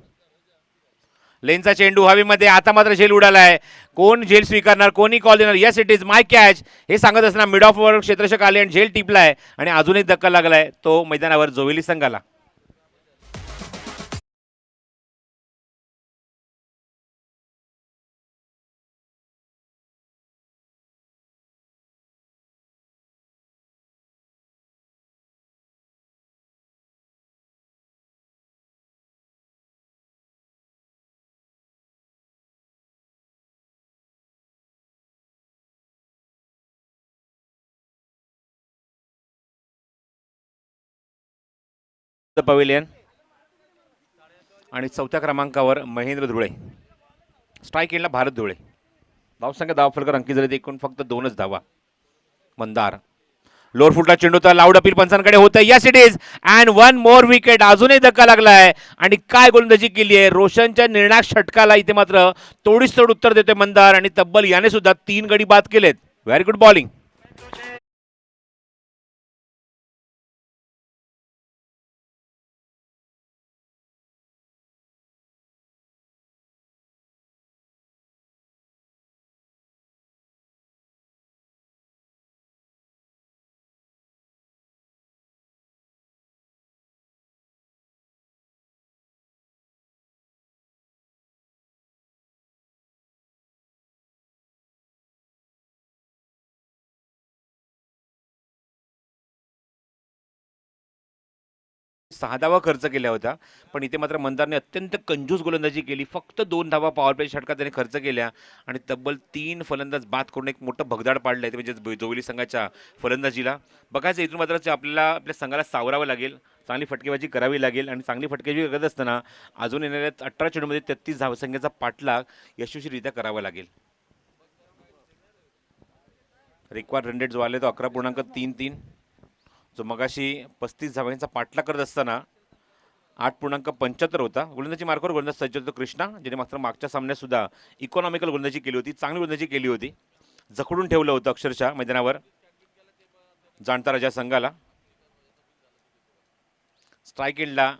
लेनचा चेंडू हवेमध्ये, आता मात्र झेल उडालाय. कोण झेल स्वीकारणार, कोणी कॉल देणार. Yes it is my catch हे सांगत असताना मिड ऑफ वर क्षेत्ररक्षक आले आणि झेल टिपलाय आणि अजून एक धक्का लागलाय तो मैदानावर जोवेली संघाला. पवेलियन आणि 4थ्या क्रमांकावर महेंद्र धुळे. स्ट्राईक एंडला भारत धुळे. धावसंख्या धावफलकावर अंकित झाले एकूण फक्त 2च धावा. मंदार लोअर फुटला चेंडू होता, लाऊड अपील पंचांकडे होतं. Yes it is and 1 more wicket. अजूनही धक्का लागलाय आणि काय गोलंदाजी केली आहे रोशनच्या निर्णायक षटकाला. इथे मात्र तोडीस तोड उत्तर देतोय मंदार आणि तब्बल याने सुद्धा 3 गडी बाद केलेत. Very good bowling. 6 धावा खर्च केल्या होत्या, पण इथे मात्र मंदारने अत्यंत कंजूस गोलंदाजी केली. फक्त 2 धावा पॉवर प्ले षटकात त्याने खर्च केल्या आणि तब्बल 3 फलंदाज बाद करून एक मोठं भगदाड पाडलं आहे, म्हणजे जोविली संघाच्या फलंदाजीला. बघायचं इथून मात्र आपल्याला आपल्या संघाला सावरावं लागेल, चांगली फटकेबाजी करावी लागेल आणि चांगली फटकेबाजी करत असताना अजून येणाऱ्या 18 चेंडूमध्ये 33 धावसंख्येचा पाठलाग यशस्वीरित्या करावा लागेल. रिक्वायर्ड रन रेट जो आले तो 11.33, जो मगाशी 35 धावांचा पाठलाग करत असताना 8.75 होता. गोलंदाजी मार्कवर गोलंदाज सज्ज होतो कृष्णा, ज्याने मात्र मागच्या सामन्यात सुद्धा इकॉनॉमिकल गोलंदाजी केली होती, चांगली गोलंदाजी केली होती, जखडून ठेवलं होतं अक्षरशः मैदानावर जाणता राजा संघाला. स्ट्राईक एंडला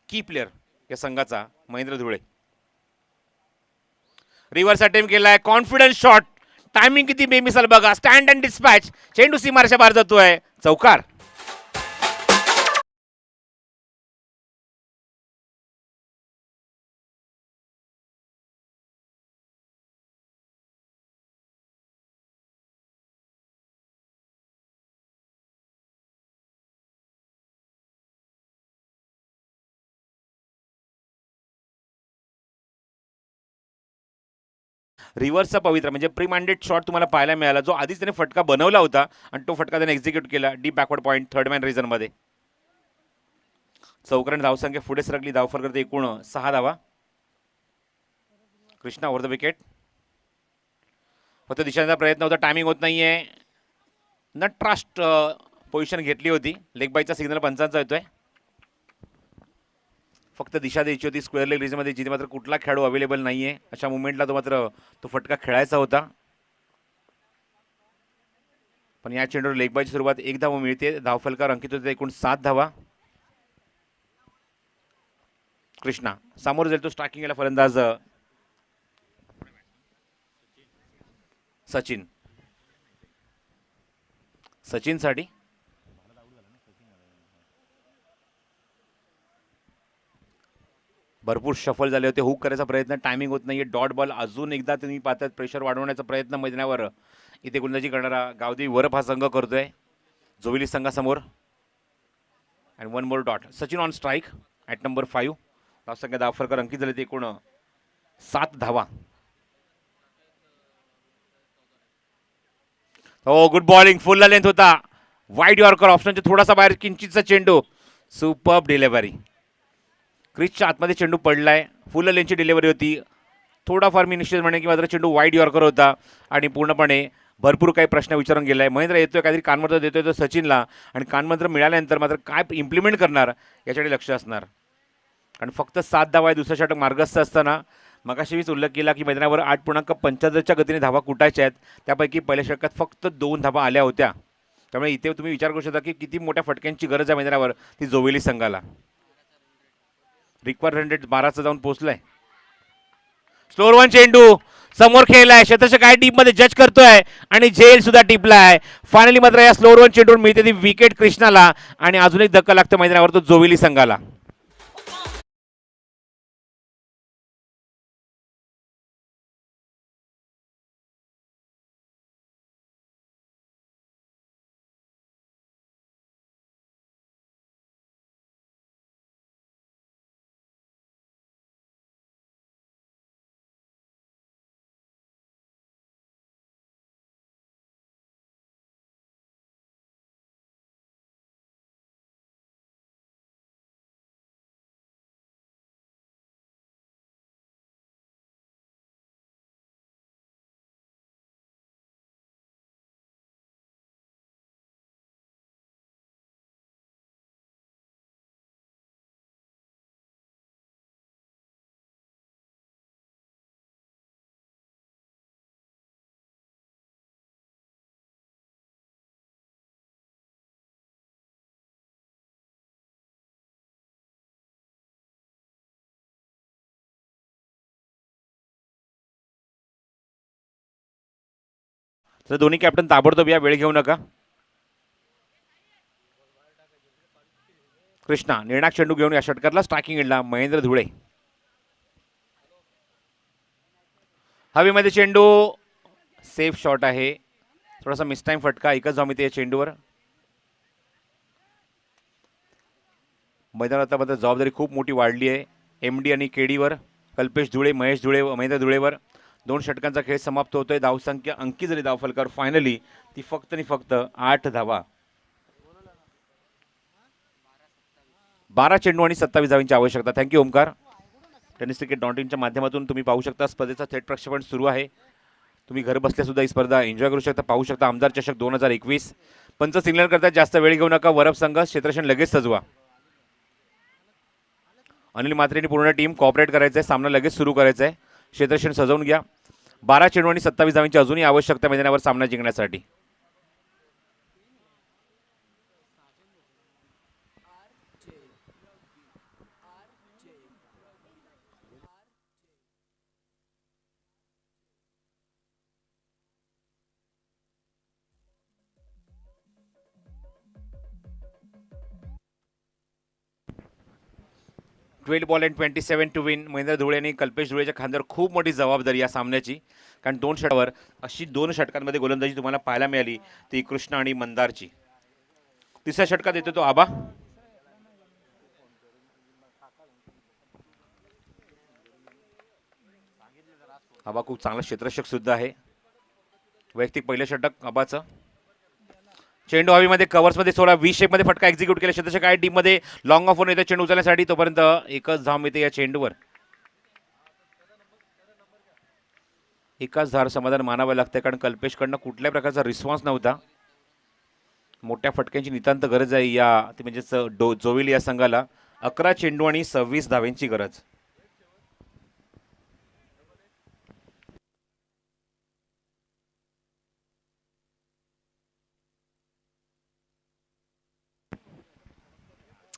की प्लेअर या संघाचा महेंद्र धुळे. रिव्हर्स अटेम्प्ट केलाय, कॉन्फिडन्स शॉट, टायमिंग किती बेमिसाल बघा, स्टँड अँड डिस्पॅच, चेंडू सीमारच्या बाहेर जातोय, चौकार. रिव्हर्सचा पवित्र म्हणजे प्री माइंडेड शॉट तुम्हाला पाहायला मिळाला, जो आधीच त्याने फटका बनवला होता आणि तो फटका त्याने एक्झिक्यूट केला deep backward point third man रिझनमध्ये. चौकरण धावसंख्या पुढे सरकली, धावफल करते एकूण 6 धावा. Krishna over the wicket. फक्त दिशांचा प्रयत्न होता, टायमिंग होत नाहीये. न ट्रस्ट पोझिशन घेतली होती, लेग बायचा सिग्नल पंचांचा येतोय. फक्त दिशा द्यायची होती स्क्वेअर लेग रिजमध्ये, जिथे मात्र कुठला खेळाडू अवेलेबल नाहीये अशा मुवमेंटला तो फटका खेळायचा होता. पण या चेंडूवर लेग बायची सुरुवात 1 धाव मिळते, धावफलकावर अंकित होते एकूण 7 धावा. कृष्णा समोर जाईल तो स्ट्रायकिंगला फलंदाज सचिनसाठी. भरपूर शफल झाले होते, हुक करायचा प्रयत्न, टायमिंग होत नाहीये. डॉट बॉल अजून एकदा तुम्ही पाहतात, प्रेशर वाढवण्याचा प्रयत्न मैदानावर इथे गोलंदाजी करणारा गावदेवी वरप हा संघ करतोय जोविली संघासमोर. And 1 more dot. Sachin on strike at number 5. धावसंख्या धावफलकर अंकित झाले ते एकूण 7 धावा. हो गुड बॉलिंग, फुल लेंथ होता, वाईड यॉर्कर ऑप्शनच्या थोडासा बाहेर किंचितचा चेंडू, सुपर्ब डिलेव्हरी. क्रिसच्या आतमध्ये चेंडू पडलाय, फुल लेंथची डिलिव्हरी होती. थोडाफार मी निश्चित म्हणेन की मात्र चेंडू वाईड यॉर्कर होता आणि पूर्णपणे भरपूर काही प्रश्न विचारून गेलाय. महेंद्र येतोय, काहीतरी कानमंत्र देतोय तो सचिनला, आणि कानमंत्र मिळाल्यानंतर मात्र काय इम्प्लिमेंट करणार याच्याकडे लक्ष असणार. आणि फक्त 7 धावा आहे, दुसरा षटक मार्गस्थ असताना मगाशी मीच उल्लेख केला की मैदानावर 8.75च्या गतीने धावा कुटायच्या आहेत. त्यापैकी पहिल्या षटकात फक्त 2 धावा आल्या होत्या. त्यामुळे इथे तुम्ही विचार करू शकता की किती मोठ्या फटक्यांची गरज आहे मैदानावर ती जोविली संघाला. रिक्वायर्ड रन रेट 12चा जाऊन पोहोचलाय. स्लोअर वन चेंडू समोर खेळलाय, शतश काय डीप मध्ये जज करतोय आणि झेल सुद्धा टिपलाय. फायनली मात्र या स्लोअर वन चेंडूवर मिळते ती विकेट कृष्णाला आणि अजून एक धक्का लागतो मैदानावर, तो जोविली संघाला. तर दोन्ही कॅप्टन ताबडतोब या वेळ घेऊ नका. कृष्णा निर्णायक चेंडू घेऊन या षटकातला स्ट्रायकिंग एंडला महेंद्र धुळे. हवेमध्ये चेंडू, सेफ शॉट आहे, थोडासा मिसटाईम फटका, एकच धाव मिळते या चेंडूवर. मैदानात मात्र जबाबदारी खूप मोठी वाढली आहे. MD आणि KDवर कल्पेश धुळे, महेश धुळे, महेंद्र धुळेवर 2 षटकांचा खेळ समाप्त होतोय. धावसंख्या अंकी जरी धावफलकावर फायनली ती फक्त आणि फक्त 8 धावा. 12 चेंडू आणि 27 धावांची आवश्यकता. थँक्यू ओमकार. टेनिस क्रिकेट .inच्या माध्यमातून तुम्ही पाहू शकता स्पर्धेचं थेट प्रक्षेपण सुरू आहे. तुम्ही घर बसल्या सुद्धा ही स्पर्धा एन्जॉय करू शकता. पाहू शकता आमदार चषक 2021. पंच सिग्नल करतात जास्त वेळ घेऊ नका. वरप संघ क्षेत्रक्षण लगेच सजवा. अनिल म्हात्रेंनी पूर्ण टीम कॉपरेट करायचं आहे. सामना लगेच सुरू करायचा आहे. क्षेत्रक्षण सजवून घ्या. 12 चेंडू आणि 27 धावांची अजूनही आवश्यकता मैदानावर सामना जिंकण्यासाठी. Twelve ball and 27 to win. Mahendra Dhule आणि कल्पेश धुळेच्या खांद्यावर खूप मोठी जबाबदारी या सामन्याची. कारण 2 षटकावर अशी 2 षटकांमध्ये गोलंदाजी तुम्हाला पाहायला मिळाली ती कृष्णा आणि मंदारची. तिसऱ्या षटकात येतो तो आबा. आबा खूप चांगला क्षेत्ररक्षक सुद्धा आहे. वैयक्तिक पहिलं षटक आबाचं. चेंडू हवेमध्ये कव्हर्समध्ये सोडा. व्ही शेपमध्ये फटका एक्झिक्यूट केला. क्षेत्ररक्षक आहे टीममध्ये. लॉंग ऑफ होऊन येतो चेंडू उचलण्यासाठी. तोपर्यंत एकच धाव मिळते या चेंडूवर. एकाच धार समाधान मानावं लागतं कारण कल्पेशकडनं कुठल्याही प्रकारचा रिस्पॉन्स नव्हता. मोठ्या फटक्यांची नितांत गरज आहे या ती म्हणजे जोविल या संघाला. 11 चेंडू आणि 26 धावांची गरज.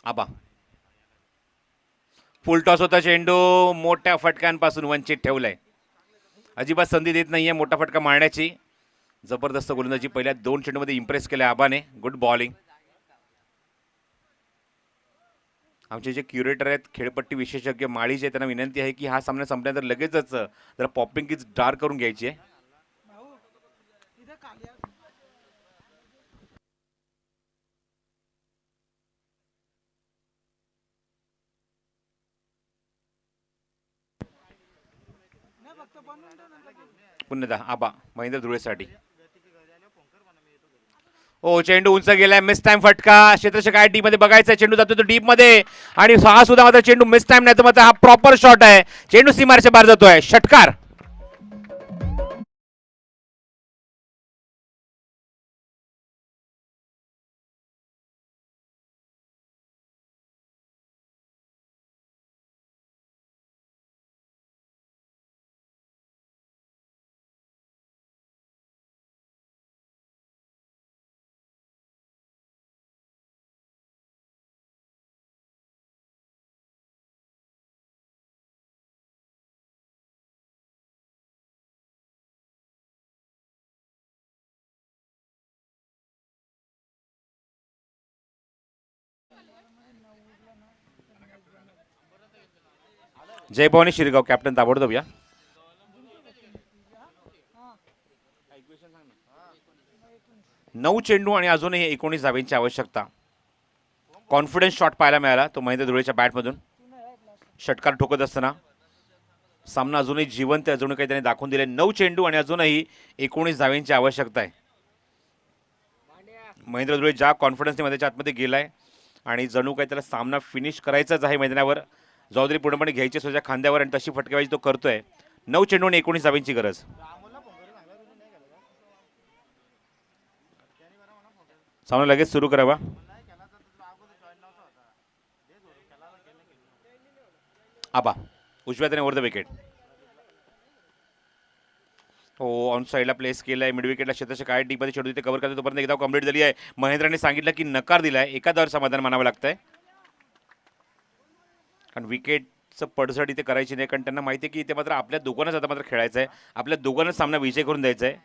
आबा फुल टॉस होता चेंडू. मोठ्या फटक्यांपासून वंचित ठेवलाय. अजिबात संधी देत नाहीये मोठा फटका मारण्याची. जबरदस्त गोलंदाजी पहिल्या 2 चेंडूमध्ये इम्प्रेस केल्या आबाने. Good bowling. आमचे जे क्युरेटर आहेत खेळपट्टी विशेषज्ञ माळी जे त्यांना विनंती आहे की हा सामना संपल्यानंतर लगेचच जरा पॉपिंग किज डार्क करून घ्यायची आहे. पुन्हा आबा महेंद्र धुळेसाठी. ओ चेंडू उंच गेलाय. मिस टाइम फटका. क्षेत्ररक्षक आहे टीम मध्ये बघायचा. चेंडू जातो तो डीप मध्ये आणि हा सुद्धा मात्र चेंडू मिस टाइम नाही तर मात्र हा प्रॉपर शॉट आहे. चेंडू सीमारच्या बाहेर जातोय. षटकार. जयभवानी शिरगाव कॅप्टन ताबडतोब या. नऊ चेंडू आणि अजूनही 19 धावांची आवश्यकता. कॉन्फिडन्स शॉट पाहायला मिळाला तो महेंद्र धुळेच्या बॅटमधून. षटकार ठोकत असताना सामना अजूनही जिवंत अजून काही त्याने दाखवून दिले. 9 चेंडू आणि अजूनही 19 धावांची आवश्यकता आहे. महेंद्र धुळे ज्या कॉन्फिडन्सने मैदानाच्या आतमध्ये गेलाय आणि जणू काही त्याला सामना फिनिश करायचाच आहे. मैदानावर जबाबदारी पूर्णपणे घ्यायची स्वतःच्या खांद्यावर आणि तशी फटकेबाजी तो करतोय. 9 चेंडू आणि 19 धावांची गरज. सामना लगेच सुरू करावा. आबा उजव्या त्याने ओव्हर द विकेट. हो ऑन साईडला प्लेस केलाय. मिड विकेटला क्षेत्ररक्षक काय टीमध्ये चेंडू तिथे कव्हर करतो तोपर्यंत एकदा कंप्लीट झाली आहे. महेंद्रने सांगितलं की नकार दिलाय. एका धावावर समाधान मानावं लागतंय कारण विकेटचं पडझड इथे करायची नाही कारण त्यांना माहिती आहे की इथे मात्र आपल्या दोघांनाच आता मात्र खेळायचं आहे. आपल्या दोघांनाच सामना विजय करून द्यायचा आहे.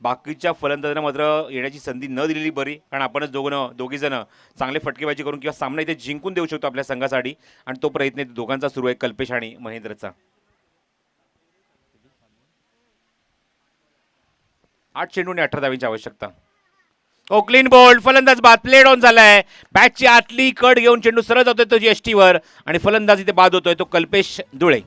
बाकीच्या फलंदाजांना मात्र येण्याची संधी न दिलेली बरी कारण आपणच दोघी जण चांगले फटकेबाजी करून किंवा सामना इथे जिंकून देऊ शकतो आपल्या संघासाठी आणि तो प्रयत्न दोघांचा सुरू आहे कल्पेश आणि महेंद्रचा. 8 चेंडू आणि 18 धावांची आवश्यकता. Clean bowled. फलंदाज बाद, प्लेड ऑन झालाय. बॅटची आतली कड घेऊन चेंडू सरळ जातोय तो GST वर आणि फलंदाज इथे बाद होतोय तो कल्पेश धुळे.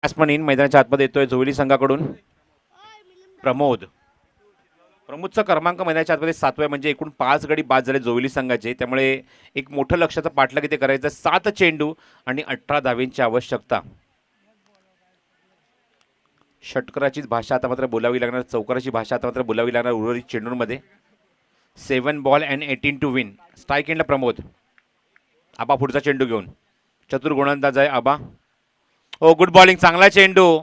बॅट्समन इन मैदानाच्या आतमध्ये येतोय जोविली संघाकडून प्रमोद. प्रमोदचा क्रमांक मैदानाच्या आतमध्ये 7 म्हणजे एकूण 5 गडी बाद झाले जोविली संघाचे. त्यामुळे एक मोठं लक्षाचं पाठलाग इथे करायचं. 7 चेंडू आणि 18 धावेंची आवश्यकता. षटकराचीच भाषा आता मात्र बोलावी लागणार, चौकाराची भाषा आता मात्र बोलावी लागणार उर्वरित चेंडूंमध्ये. 7 ball and 18 to win. Strike एंडला प्रमोद. आबा पुढचा चेंडू घेऊन. चतुर गोलंदाज आहे आबा. हो, गुड बॉलिंग, चांगला चेंडू.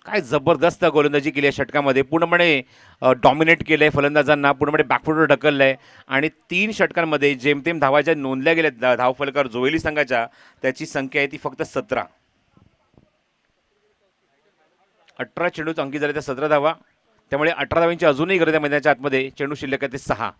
काय जबरदस्त गोलंदाजी केली आहे षटकामध्ये. पूर्णपणे डॉमिनेट केलं आहे फलंदाजांना, पूर्णपणे बॅकफुटवर ढकललं आहे आणि 3 षटकांमध्ये जेमतेम धावा ज्या नोंदल्या गेल्या धावफलकावर जोवेली संघाच्या, त्याची संख्या आहे ती फक्त 17. 18 चेंडूच अंकी झाले त्या 17 धावा. त्यामुळे 18 धावांची अजूनही गरज आहे मैदानाच्या आतमध्ये. चेंडू शिल्लक आहे ते 6.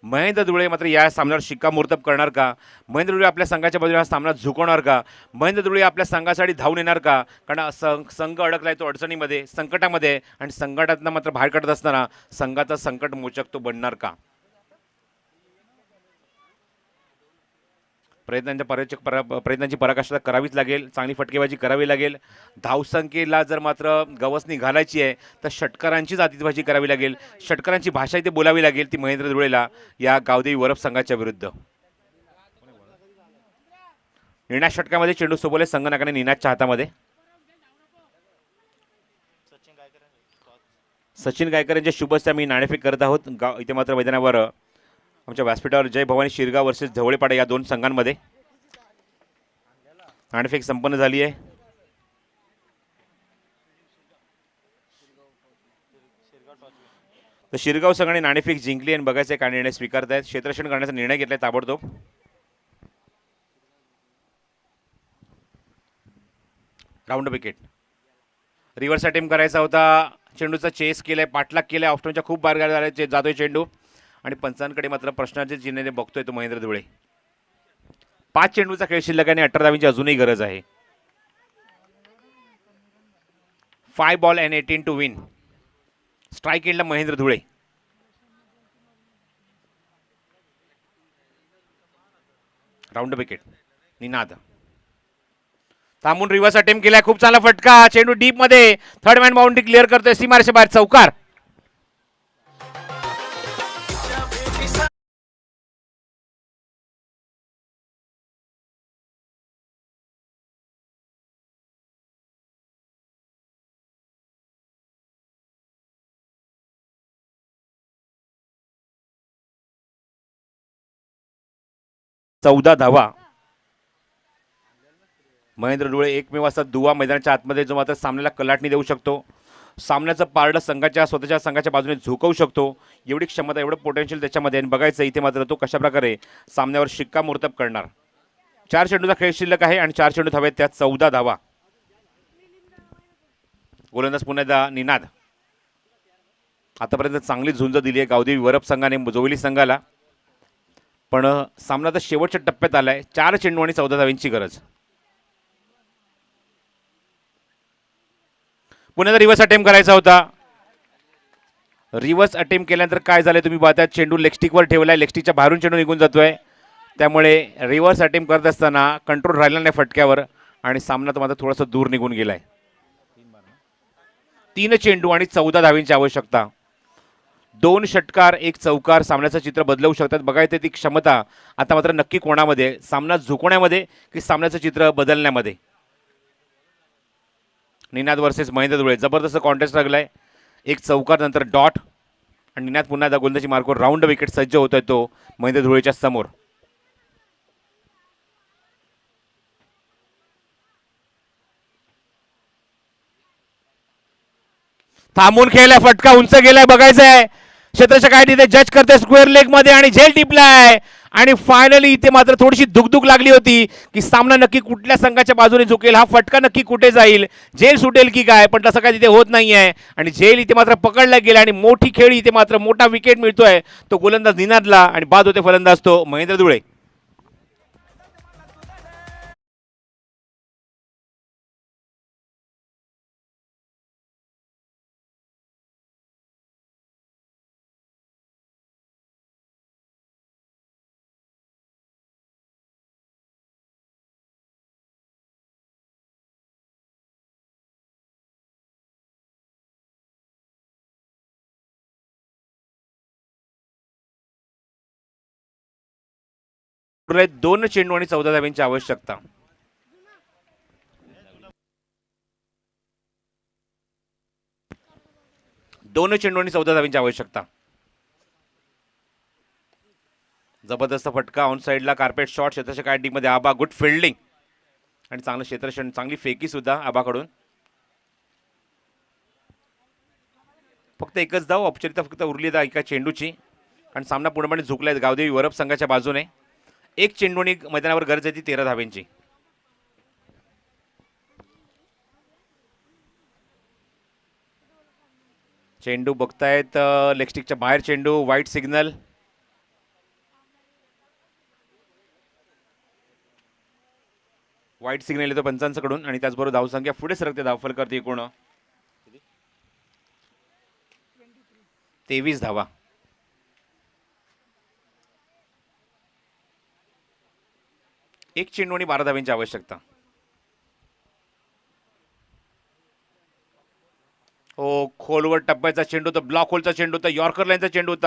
महेंद्र धुळे मात्र या सामन्यावर शिक्कामोर्तब करणार का? महेंद्र धुळे आपल्या संघाच्या बाजूने हा सामना झुकवणार का? महेंद्र धुळे आपल्या संघासाठी धावून येणार का? कारण संघ अडकलाय तो अडचणीमध्ये, संकटामध्ये, आणि संकटातनं मात्र बाहेर काढत असताना संघाचा संकट मोचक तो बनणार का? प्रयत्नांची पराकाष्ठा करावीच लागेल. चांगली फटकेबाजी करावी लागेल. धावसंख्येला जर मात्र गवसणी घालायची आहे तर षटकारांचीच आतिषबाजी करावी लागेल. षटकारांची भाषा इथे बोलावी लागेल ती महेंद्र धुळेला या गावदेवी वरप संघाच्या विरुद्ध. निर्णायक षटकामध्ये चेंडू सोबवले संगणकाने निनादच्या हातामध्ये. सचिन गायकर यांच्या शुभेच्छा मी नाणेफेक करत आहोत. इथे मात्र मैदानावर आमच्या व्यासपीठावर जय भवानी शिरगाव वर्सेस ढवळेपाडा या 2 संघांमध्ये नाणेफेक संपन्न झाली आहे. तर शिरगाव संघाने नाणेफेक जिंकली आणि बघायचं काय निर्णय स्वीकारत आहेत. क्षेत्ररक्षण करण्याचा निर्णय घेतलाय ताबडतोब. Round wicket. रिव्हर्स अटेम्प्ट करायचा होता. चेंडूचा चेस केलाय, पाठलाग केलाय. ऑफ्टनच्या खूप बाहेर झालाय, जातोय चेंडू आणि पंचांकडे मात्र प्रश्नाचे चिन्ह बघतोय तो महेंद्र धुळे. 5 चेंडूचा खेळ शिल्लक आणि 18 धावांची अजूनही गरज आहे. 5 ball and 18 to win. Strike एंडला महेंद्र धुळे. Round wicket. निनाद थांबून रिव्हर्स अटेम्प्ट केलाय. खूप चांगला फटका. चेंडू डीप मध्ये. थर्ड मॅन बाउंड्री क्लिअर करतोय. सीमारेषे बाहेर चौकार. चौदा धावा. महेंद्र धुळे एकमेव असा दुवा मैदानाच्या आतमध्ये जो मात्र सामन्याला कलाटणी देऊ शकतो. सामन्याचं पारडं संघाच्या स्वतःच्या संघाच्या बाजूने झुकवू शकतो. एवढी क्षमता, एवढं पोटेन्शियल त्याच्यामध्ये. आणि बघायचं इथे मात्र तो कशाप्रकारे सामन्यावर शिक्कामोर्तब करणार. 4 चेंडूचा खेळ शिल्लक आहे आणि 4 चेंडू धावेत, त्यात 14 धावा. गोलंदाज पुन्हा एकदा निनाद. आतापर्यंत चांगली झुंज दिली आहे गावदेवी वरप संघाने जोविली संघाला, पण सामना तर शेवटच्या टप्प्यात आलाय. 4 चेंडू आणि 14 धावांची गरज. पुन्हा रिव्हर्स अटेम्प्ट करायचा होता. रिव्हर्स अटेम्प्ट केल्यानंतर काय झालंय तुम्ही पाहता. चेंडू लेगस्टिकवर ठेवलाय. लेगस्टिकच्या बाहेरून चेंडू निघून जातोय. त्यामुळे रिव्हर्स अटेम्प्ट करत असताना कंट्रोल राहिला नाही फटक्यावर आणि सामना तर मात्र थोडासा दूर निघून गेलाय. 3 चेंडू आणि 14 धावांची आवश्यकता. 2 षटकार 1 चौकार सामन्याचं चित्र बदलवू शकतात. बघायचं ती क्षमता आता मात्र नक्की कोणामध्ये. सामना झुकवण्यामध्ये की सामन्याचं चित्र बदलण्यामध्ये. निनाद वर्सेस महेंद्र धुळे. जबरदस्त कॉन्टेस्ट लागलाय. 1 चौकार नंतर डॉट. आणि निनाद पुन्हा एकदा गोलंदाजी मार्कवर राऊंड विकेट सज्ज होतोय तो महेंद्र धुळेच्या समोर. थांबून खेळलाय, फटका उंच गेलाय, बघायचंय क्षेत्राच्या काय तिथे जज करते स्क्वेअर लेग मध्ये आणि झेल टिपलाय. आणि फायनली इथे मात्र थोडीशी दुगदुग लागली होती की सामना नक्की कुठल्या संघाच्या बाजूने झुकेल, हा फटका नक्की कुठे जाईल, झेल सुटेल की काय, पण तसं काय तिथे होत नाहीये. आणि झेल इथे मात्र पकडला गेला आणि मोठी खेळी इथे मात्र मोठा विकेट मिळतोय तो गोलंदाज निनादला आणि बाद होते फलंदाज तो महेंद्र धुळे. उरलेत 2 चेंडू आणि 14 धावांची आवश्यकता. दोन चेंडू आणि 14 धावांची आवश्यकता. जबरदस्त फटका ऑन साइडला, कार्पेट शॉट, क्षेत्राच्या काय मध्ये आबा, गुड फिल्डिंग आणि चांगलं क्षेत्ररक्षण, चांगली फेकी सुद्धा आबाकडून. फक्त एकच धाव औपचारिकता फक्त उरली एका चेंडूची आणि सामना पूर्णपणे झुकलाय गावदेवी वरप संघाच्या बाजूने. एक चेंडूने मैदानावर गरज आहे ती 13 धावांची. चेंडू बघतायत लेगस्टिकच्या बाहेर, चेंडू वाईट सिग्नल. वाईट सिग्नल येतो पंचांकडून आणि त्याचबरोबर धावसंख्या पुढे सरकते धावफल करते एकूण 23 धावा. एक चेंडू आणि 12 धावांची आवश्यकता. हो, खोलवर टप्प्याचा चेंडू होता, ब्लॉक होलचा चेंडू होता, यॉर्कर लाईनचा चेंडू होता.